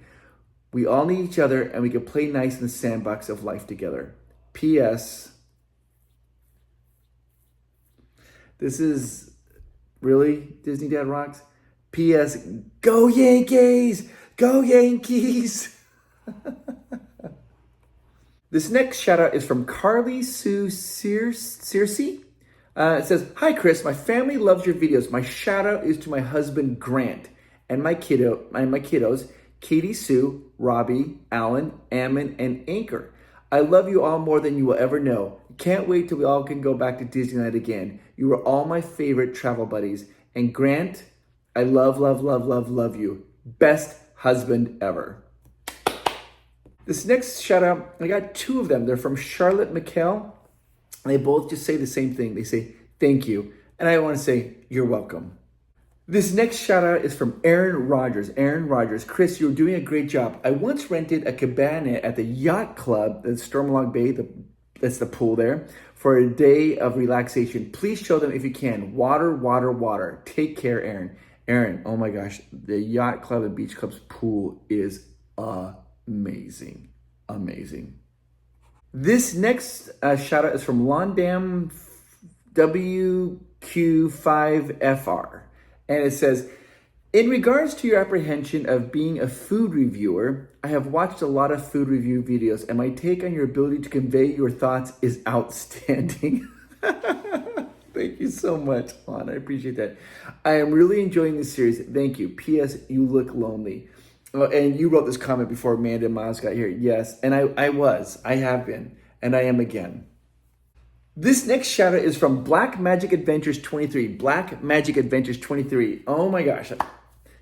We all need each other, and we can play nice in the sandbox of life together. P.S. This is really Disney Dad Rocks. P.S. Go Yankees! Go Yankees! This next shout out is from Carly Sue Searcy. It says, "Hi Chris, my family loves your videos. My shout out is to my husband Grant and my kiddos, Katie Sue, Robbie, Alan, Ammon, and Anchor. I love you all more than you will ever know. Can't wait till we all can go back to Disneyland again. You are all my favorite travel buddies. And Grant, I love you. Best husband ever." This next shout out, I got 2 of them. They're from Charlotte McKell. They both just say the same thing. They say, thank you. And I want to say, you're welcome. This next shout out is from Aaron Rogers. Aaron Rogers, Chris, you're doing a great job. I once rented a cabana at the yacht club at Stormalong Bay, that's the pool there, for a day of relaxation. Please show them if you can. Water, water, water. Take care, Aaron. Aaron, oh my gosh, the yacht club and beach club's pool is amazing. Amazing. This next shout out is from Londam WQ5FR. And it says, in regards to your apprehension of being a food reviewer, I have watched a lot of food review videos, and my take on your ability to convey your thoughts is outstanding. Thank you so much, Lon. I appreciate that. I am really enjoying this series. Thank you. P.S. You look lonely. Oh, and you wrote this comment before Amanda and Miles got here. Yes, and I have been, and I am again. This next shout out is from Black Magic Adventures 23. Black Magic Adventures 23. Oh my gosh.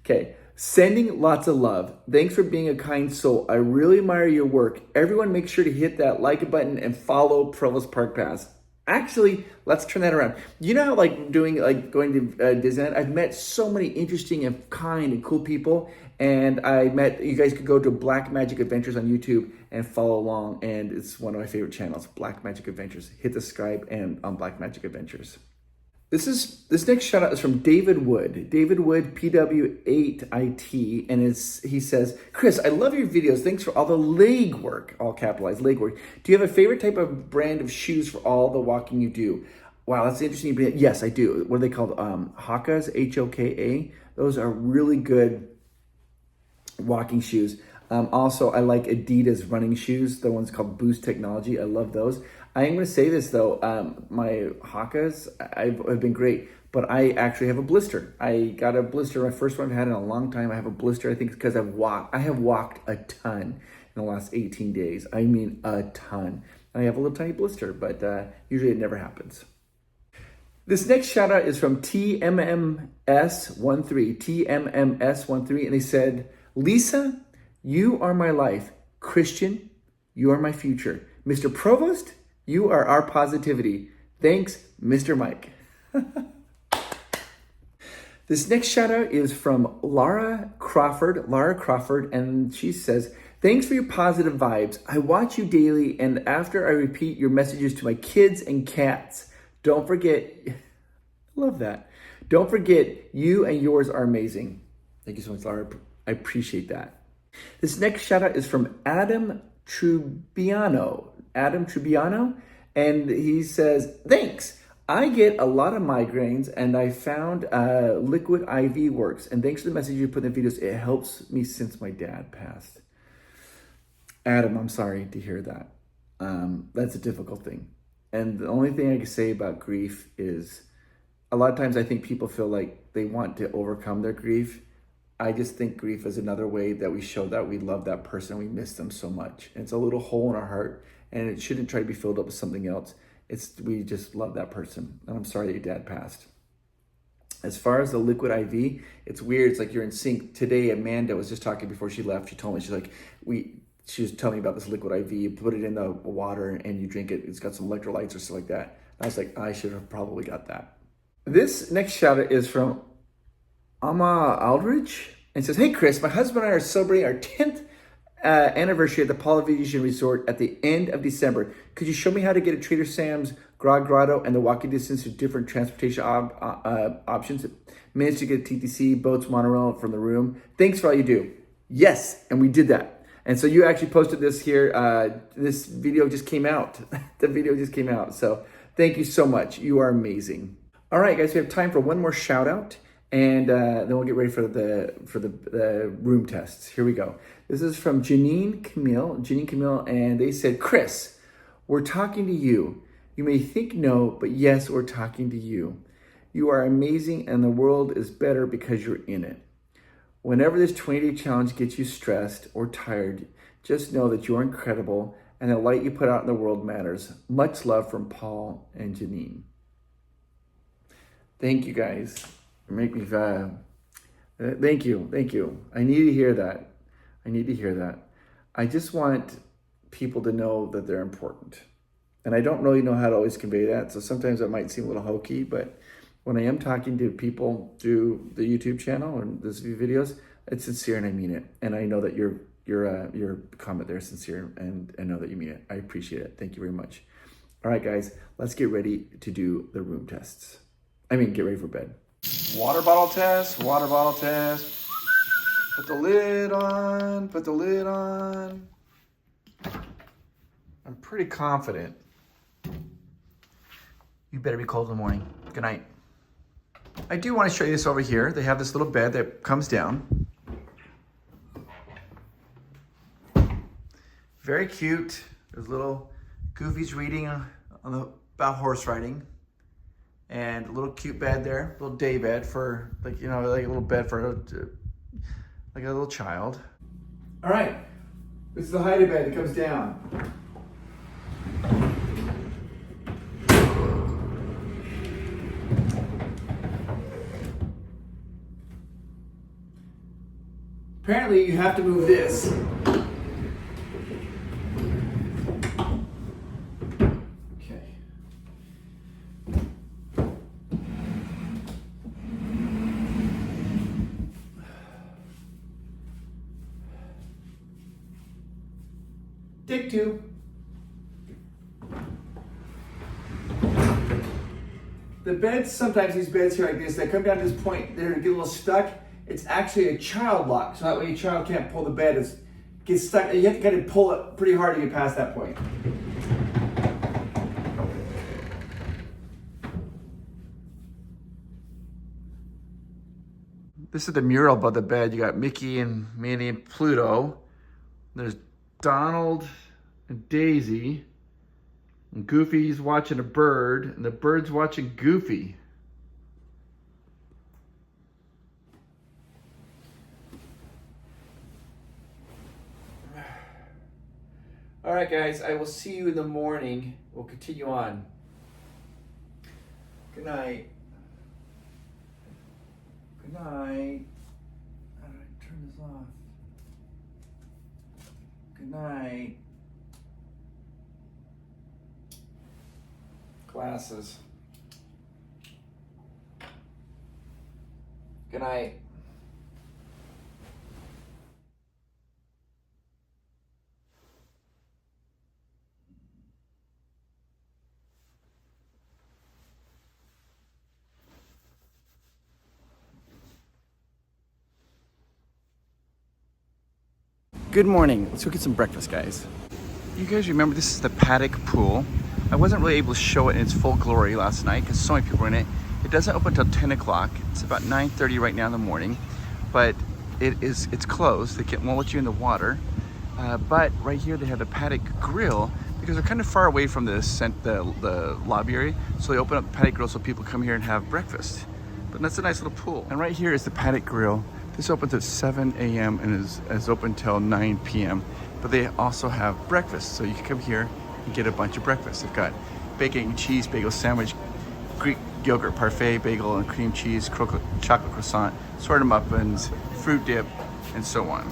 Okay. Sending lots of love. Thanks for being a kind soul. I really admire your work. Everyone make sure to hit that like button and follow Provost Park Pass. Actually, let's turn that around. You know how going to Disneyland, I've met so many interesting and kind and cool people. And you guys could go to Black Magic Adventures on YouTube and follow along. And it's one of my favorite channels, Black Magic Adventures. Hit the subscribe and on Black Magic Adventures. This next shout out is from David Wood. David Wood, PW8IT. And he says, Chris, I love your videos. Thanks for all the leg work, all capitalized leg work. Do you have a favorite type of brand of shoes for all the walking you do? Wow, that's interesting. Yes, I do. What are they called? Hokas, Hoka. Those are really good walking shoes. Also, I like Adidas running shoes, the ones called Boost Technology. I love those. I am going to say this though, my Hokas have been great, but I actually have a blister. I got a blister, my first one I've had in a long time. I have a blister, I think it's because I have walked a ton in the last 18 days. I mean a ton. I have a little tiny blister, but usually it never happens. This next shout out is from TMMS13, and they said, Lisa, you are my life. Christian, you are my future. Mr. Provost, you are our positivity. Thanks, Mr. Mike. This next shout out is from Lara Crawford, and she says, thanks for your positive vibes. I watch you daily, and after I repeat your messages to my kids and cats. Don't forget, love that. Don't forget, you and yours are amazing. Thank you so much, Lara. I appreciate that. This next shout out is from Adam Trubiano, and he says, thanks. I get a lot of migraines, and I found liquid IV works. And thanks for the message you put in the videos. It helps me since my dad passed. Adam, I'm sorry to hear that. That's a difficult thing. And the only thing I can say about grief is a lot of times I think people feel like they want to overcome their grief. I just think grief is another way that we show that we love that person. We miss them so much. And it's a little hole in our heart, and it shouldn't try to be filled up with something else. We just love that person. And I'm sorry that your dad passed. As far as the liquid IV, it's weird. It's like you're in sync. Today, Amanda was just talking before she left. She told me, she's like, she was telling me about this liquid IV. You put it in the water and you drink it. It's got some electrolytes or stuff like that. And I was like, I should have probably got that. This next shout out is from Amma Aldridge, and says, hey Chris, my husband and I are celebrating our 10th anniversary at the Polynesian Resort at the end of December. Could you show me how to get a Trader Sam's, Grog Grotto, and the walking distance to different transportation options? Managed to get a TTC, boats, monorail from the room. Thanks for all you do. Yes, and we did that. And so you actually posted this here. This video just came out. The video just came out. So thank you so much. You are amazing. All right, guys, we have time for one more shout out, and then we'll get ready for the room tests. Here we go. This is from Janine Camille, and they said, Chris, we're talking to you. You may think no, but yes, we're talking to you. You are amazing, and the world is better because you're in it. Whenever this 20-day challenge gets you stressed or tired, just know that you are incredible, and the light you put out in the world matters. Much love from Paul and Janine. Thank you, guys. You make me thank you. I need to hear that. I just want people to know that they're important. And I don't really know how to always convey that. So sometimes it might seem a little hokey, but when I am talking to people through the YouTube channel and these videos, it's sincere and I mean it. And I know that your comment there is sincere, and I know that you mean it. I appreciate it. Thank you very much. All right, guys, let's get ready to do the room tests. Get ready for bed. Water bottle test. Put the lid on. I'm pretty confident. You better be cold in the morning. Good night. I do want to show you this over here. They have this little bed that comes down. Very cute. There's little Goofy's reading about horse riding. And a little cute bed there, a little day bed for like a little bed for like a little child. All right, this is the hide bed that comes down. Apparently you have to move this. Take two. The beds, sometimes these beds here like this, they come down to this point, they're gonna get a little stuck. It's actually a child lock, so that way your child can't pull the bed. It gets stuck, you have to kind of pull it pretty hard to get past that point. This is the mural above the bed. You got Mickey and Minnie and Pluto. There's Donald and Daisy, and Goofy's watching a bird, and the bird's watching Goofy. All right, guys, I will see you in the morning. We'll continue on. Good night. Good night. How do I turn this off? Good night. Glasses. Good night. Good morning. Let's go get some breakfast, guys. You guys remember this is the Paddock pool. I wasn't really able to show it in its full glory last night because so many people were in it. It doesn't open until 10 o'clock. It's about 9:30 right now in the morning, but it's closed. They won't let you in the water. But right here they have the Paddock Grill because they're kind of far away from the lobby area. So they open up the Paddock Grill so people come here and have breakfast. But that's a nice little pool. And right here is the Paddock Grill. This opens at 7 a.m. and is open till 9 p.m. But they also have breakfast. So you can come here and get a bunch of breakfast. They've got bacon and cheese bagel sandwich, Greek yogurt parfait, bagel and cream cheese, chocolate croissant, assorted muffins, fruit dip, and so on.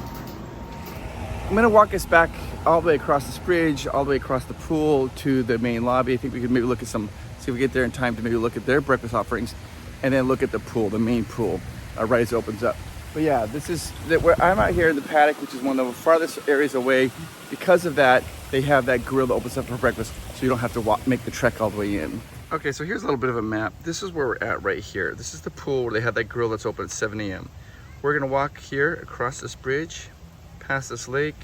I'm gonna walk us back all the way across this bridge, all the way across the pool to the main lobby. I think we could maybe look at see if we get there in time to maybe look at their breakfast offerings and then look at the pool, the main pool, right as it opens up. But yeah, where I'm out here in the paddock, which is one of the farthest areas away. Because of that, they have that grill that opens up for breakfast, so you don't have to make the trek all the way in. Okay, so here's a little bit of a map. This is where we're at right here. This is the pool where they have that grill that's open at 7 a.m. We're gonna walk here across this bridge, past this lake,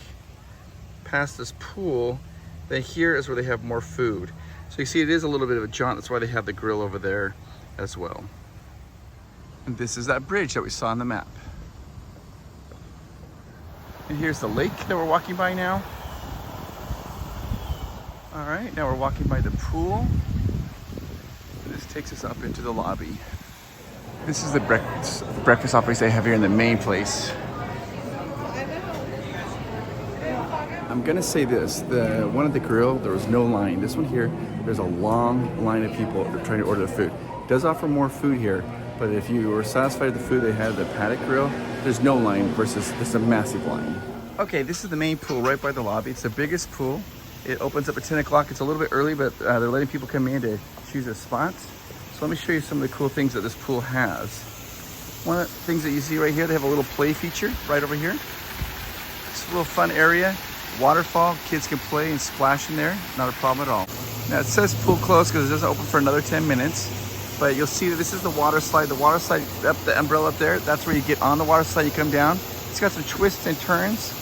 past this pool. Then here is where they have more food. So you see it is a little bit of a jaunt. That's why they have the grill over there as well. And this is that bridge that we saw on the map. And here's the lake that we're walking by now. All right, now we're walking by the pool. And this takes us up into the lobby. This is the breakfast offerings they have here in the main place. I'm gonna say this, the one at the grill, there was no line. This one here, there's a long line of people trying to order the food. It does offer more food here, but if you were satisfied with the food they had at the Paddock Grill, there's no line versus this a massive line. Okay, this is the main pool right by the lobby. It's the biggest pool. It opens up at 10 o'clock. It's a little bit early, but they're letting people come in to choose their spots. So let me show you some of the cool things that this pool has. One of the things that you see right here, they have a little play feature right over here. It's a little fun area. Waterfall, kids can play and splash in there, not a problem at all. Now it says pool closed because it doesn't open for another 10 minutes, but you'll see that this is the water slide. The water slide, up the umbrella up there, that's where you get on the water slide, you come down. It's got some twists and turns,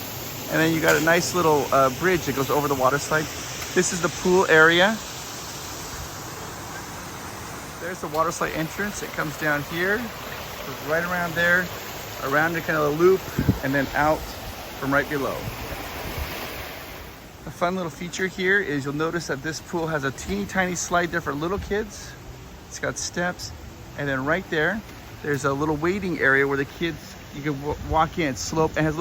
and then you got a nice little bridge that goes over the water slide. This is the pool area. There's the water slide entrance. It comes down here, goes right around there, around the kind of a loop, and then out from right below. A fun little feature here is you'll notice that this pool has a teeny tiny slide there for little kids. It's got steps, and then right there, there's a little waiting area where the kids, you can walk in, slope, and has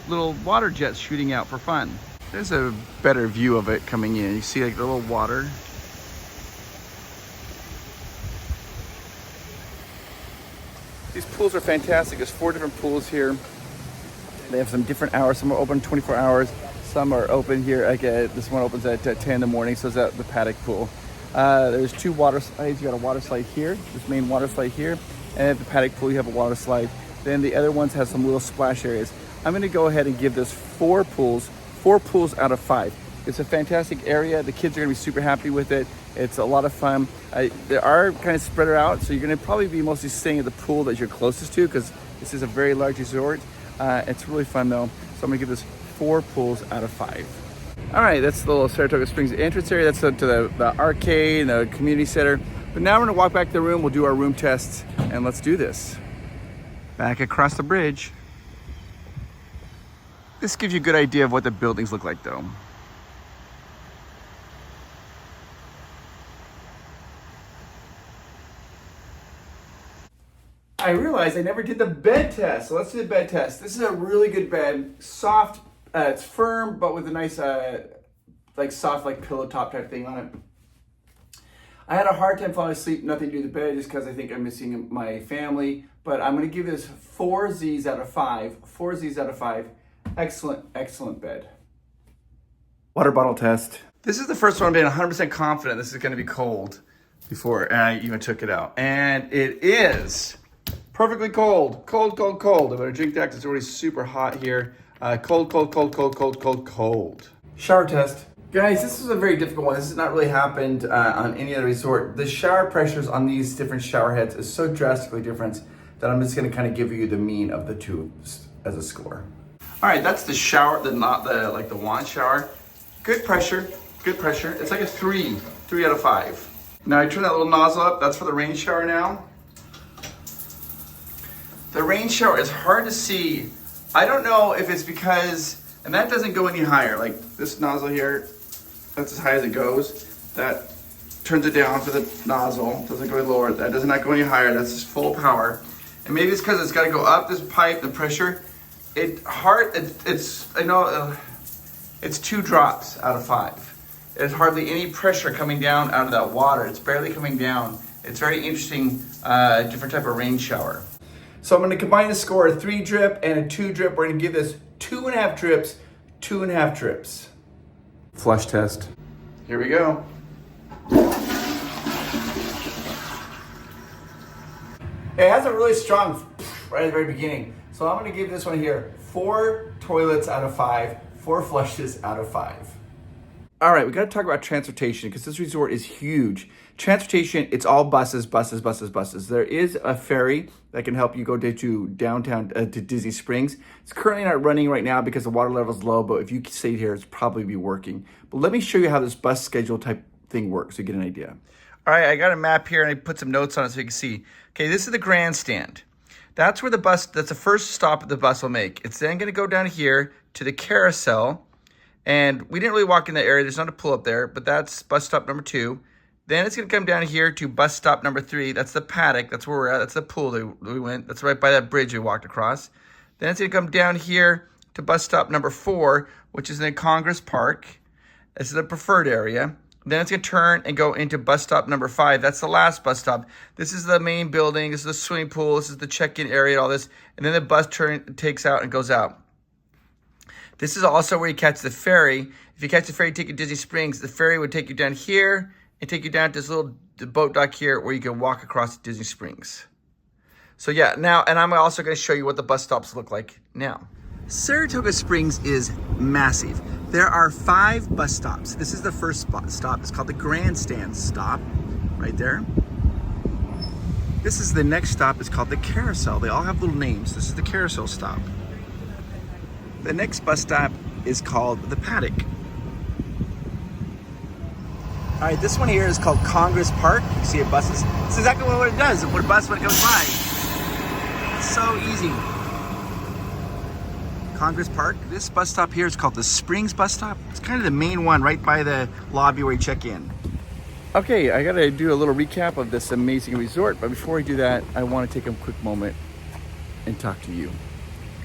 little water jets shooting out for fun. There's a better view of it coming in. You see like the little water. These pools are fantastic. There's 4 different pools here. They have some different hours. Some are open 24 hours. Some are open here. Like this one opens at 10 in the morning, so it's at the Paddock pool. There's 2 water slides. You got a water slide here, this main water slide here, and at the Paddock pool you have a water slide. Then the other ones have some little splash areas. I'm going to go ahead and give this 4 pools out of 5. It's a fantastic area. The kids are going to be super happy with it. It's a lot of fun. They are kind of spread out, so you're going to probably be mostly staying at the pool that you're closest to because this is a very large resort. It's really fun though, so I'm going to give this 4 pools out of 5. All right, that's the little Saratoga Springs entrance area. That's to the arcade and the community center. But now we're gonna walk back to the room. We'll do our room tests, and let's do this. Back across the bridge. This gives you a good idea of what the buildings look like though. I realized I never did the bed test, so let's do the bed test. This is a really good bed, soft. It's firm, but with a nice, like soft, like pillow top type thing on it. I had a hard time falling asleep, nothing to do with the bed, just because I think I'm missing my family. But I'm going to give this 4 Zs out of 5. 4 Zs out of 5. Excellent, excellent bed. Water bottle test. This is the first one I'm being 100% confident this is going to be cold before I even took it out. And it is perfectly cold. Cold, cold, cold. I'm going to drink that because it's already super hot here. Cold, cold, cold, cold, cold, cold, cold. Shower test. Guys, this is a very difficult one. This has not really happened on any other resort. The shower pressures on these different shower heads is so drastically different that I'm just gonna kind of give you the mean of the 2 as a score. All right, that's the shower, not the wand shower. Good pressure, good pressure. It's like a 3 3 out of 5. Now I turn that little nozzle up. That's for the rain shower now. The rain shower is hard to see. I don't know if it's because, and that doesn't go any higher. Like this nozzle here, that's as high as it goes. That turns it down for the nozzle. Doesn't go any lower. That does not go any higher. That's just full power. And maybe it's because it's got to go up this pipe, the pressure. I know it's 2 drops out of 5. There's hardly any pressure coming down out of that water. It's barely coming down. It's very interesting, different type of rain shower. So I'm going to combine the score, a 3 drip and a 2 drip. We're going to give this 2.5 drips, 2.5 drips. Flush test. Here we go. It has a really strong right at the very beginning. So I'm going to give this one here 4 toilets out of 5, 4 flushes out of 5. All right, we got to talk about transportation because this resort is huge. Transportation, it's all buses. There is a ferry that can help you go to downtown to Disney Springs. It's currently not running right now because the water level is low, but if you stayed here, it's probably be working. But let me show you how this bus schedule type thing works so you get an idea. All right, I got a map here and I put some notes on it so you can see. Okay, this is the grandstand. That's where that's the first stop the bus will make. It's then gonna go down here to the carousel. And we didn't really walk in that area. There's not a pull up there, but that's bus stop number 2. Then it's gonna come down here to bus stop number 3. That's the Paddock, that's where we're at. That's the pool that we went. That's right by that bridge we walked across. Then it's gonna come down here to bus stop number 4, which is in Congress Park. This is the preferred area. Then it's gonna turn and go into bus stop number 5. That's the last bus stop. This is the main building. This is the swimming pool. This is the check-in area and all this. And then the bus takes out and goes out. This is also where you catch the ferry. If you catch the ferry, take you to Disney Springs, the ferry would take you down here and take you down to this little boat dock here where you can walk across to Disney Springs. So yeah, now, and I'm also gonna show you what the bus stops look like now. Saratoga Springs is massive. There are 5 bus stops. This is the first stop. It's called the Grandstand stop, right there. This is the next stop. It's called the Carousel. They all have little names. This is the Carousel stop. The next bus stop is called the Paddock. All right, this one here is called Congress Park. You see it buses. This is exactly what it does. What a bus when it goes by. It's so easy. Congress Park. This bus stop here is called the Springs bus stop. It's kind of the main one right by the lobby where you check in. Okay, I gotta do a little recap of this amazing resort, but before I do that, I want to take a quick moment and talk to you.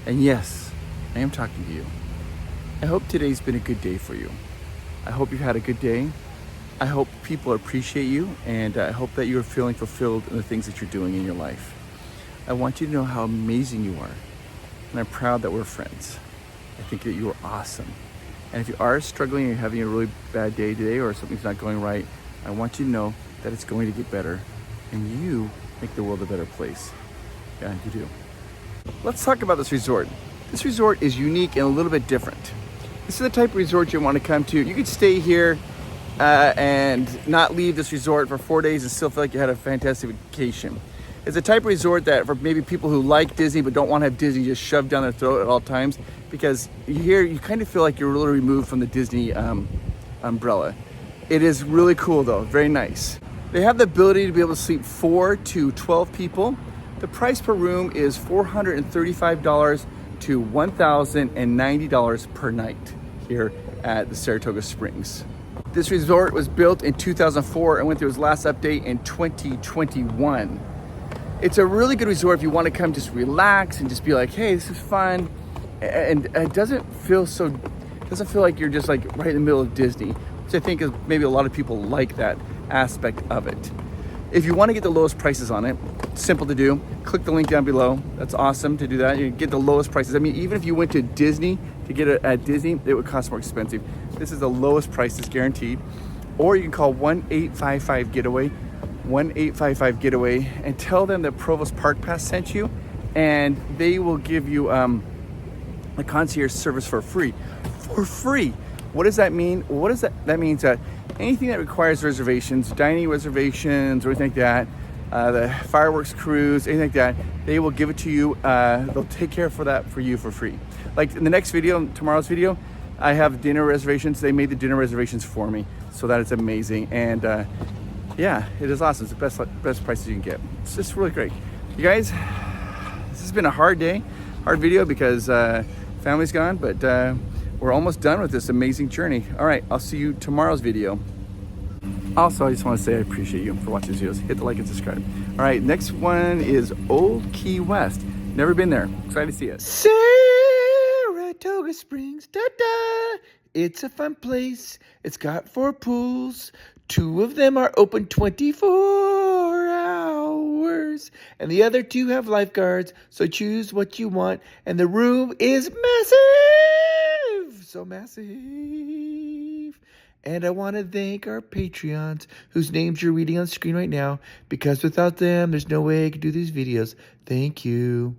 And yes, I am talking to you. I hope today's been a good day for you. I hope you've had a good day. I hope people appreciate you, and I hope that you're feeling fulfilled in the things that you're doing in your life. I want you to know how amazing you are, and I'm proud that we're friends. I think that you are awesome. And if you are struggling and you're having a really bad day today or something's not going right, I want you to know that it's going to get better, and you make the world a better place. Yeah, you do. Let's talk about this resort. This resort is unique and a little bit different. This is the type of resort you want to come to. You could stay here and not leave this resort for 4 days and still feel like you had a fantastic vacation. It's a type of resort that for maybe people who like Disney but don't want to have Disney just shoved down their throat at all times, because here you kind of feel like you're really removed from the Disney umbrella. It is really cool though, very nice. They have the ability to be able to sleep 4 to 12 people. The price per room is $435 to $1,090 per night here at the Saratoga Springs. This resort was built in 2004 and went through its last update in 2021. It's a really good resort if you want to come just relax and just be like, hey, this is fun. And it doesn't feel like you're just like right in the middle of Disney, which I think is maybe a lot of people like that aspect of it. If you want to get the lowest prices on it, simple to do. Click the link down below. That's awesome to do that. You get the lowest prices. I mean, even if you went to Disney to get it at Disney, it would cost more expensive. This is the lowest prices guaranteed. Or you can call 1-855-GETAWAY, 1-855-GETAWAY, and tell them that Provost Park Pass sent you, and they will give you a concierge service for free. For free. What does that mean? What does that? That means that anything that requires reservations, dining reservations or anything like that, the fireworks crews, anything like that, they will give it to you. They'll take care for that for you for free. Like in the next video, tomorrow's video, I have dinner reservations. They made the dinner reservations for me. so that is amazing. And yeah, it is awesome. It's the best prices you can get. It's just really great. You guys, this has been a hard day, hard video because family's gone, but we're almost done with this amazing journey. All right, I'll see you tomorrow's video. Also, I just want to say I appreciate you for watching these videos. Hit the like and subscribe. All right, next one is Old Key West. Never been there. Excited to see it. Saratoga Springs, da-da. It's a fun place. It's got 4 pools. 2 of them are open 24 hours. And the other 2 have lifeguards. So choose what you want. And the room is massive. So massive. And I want to thank our Patreons, whose names you're reading on screen right now, because without them, there's no way I could do these videos. Thank you.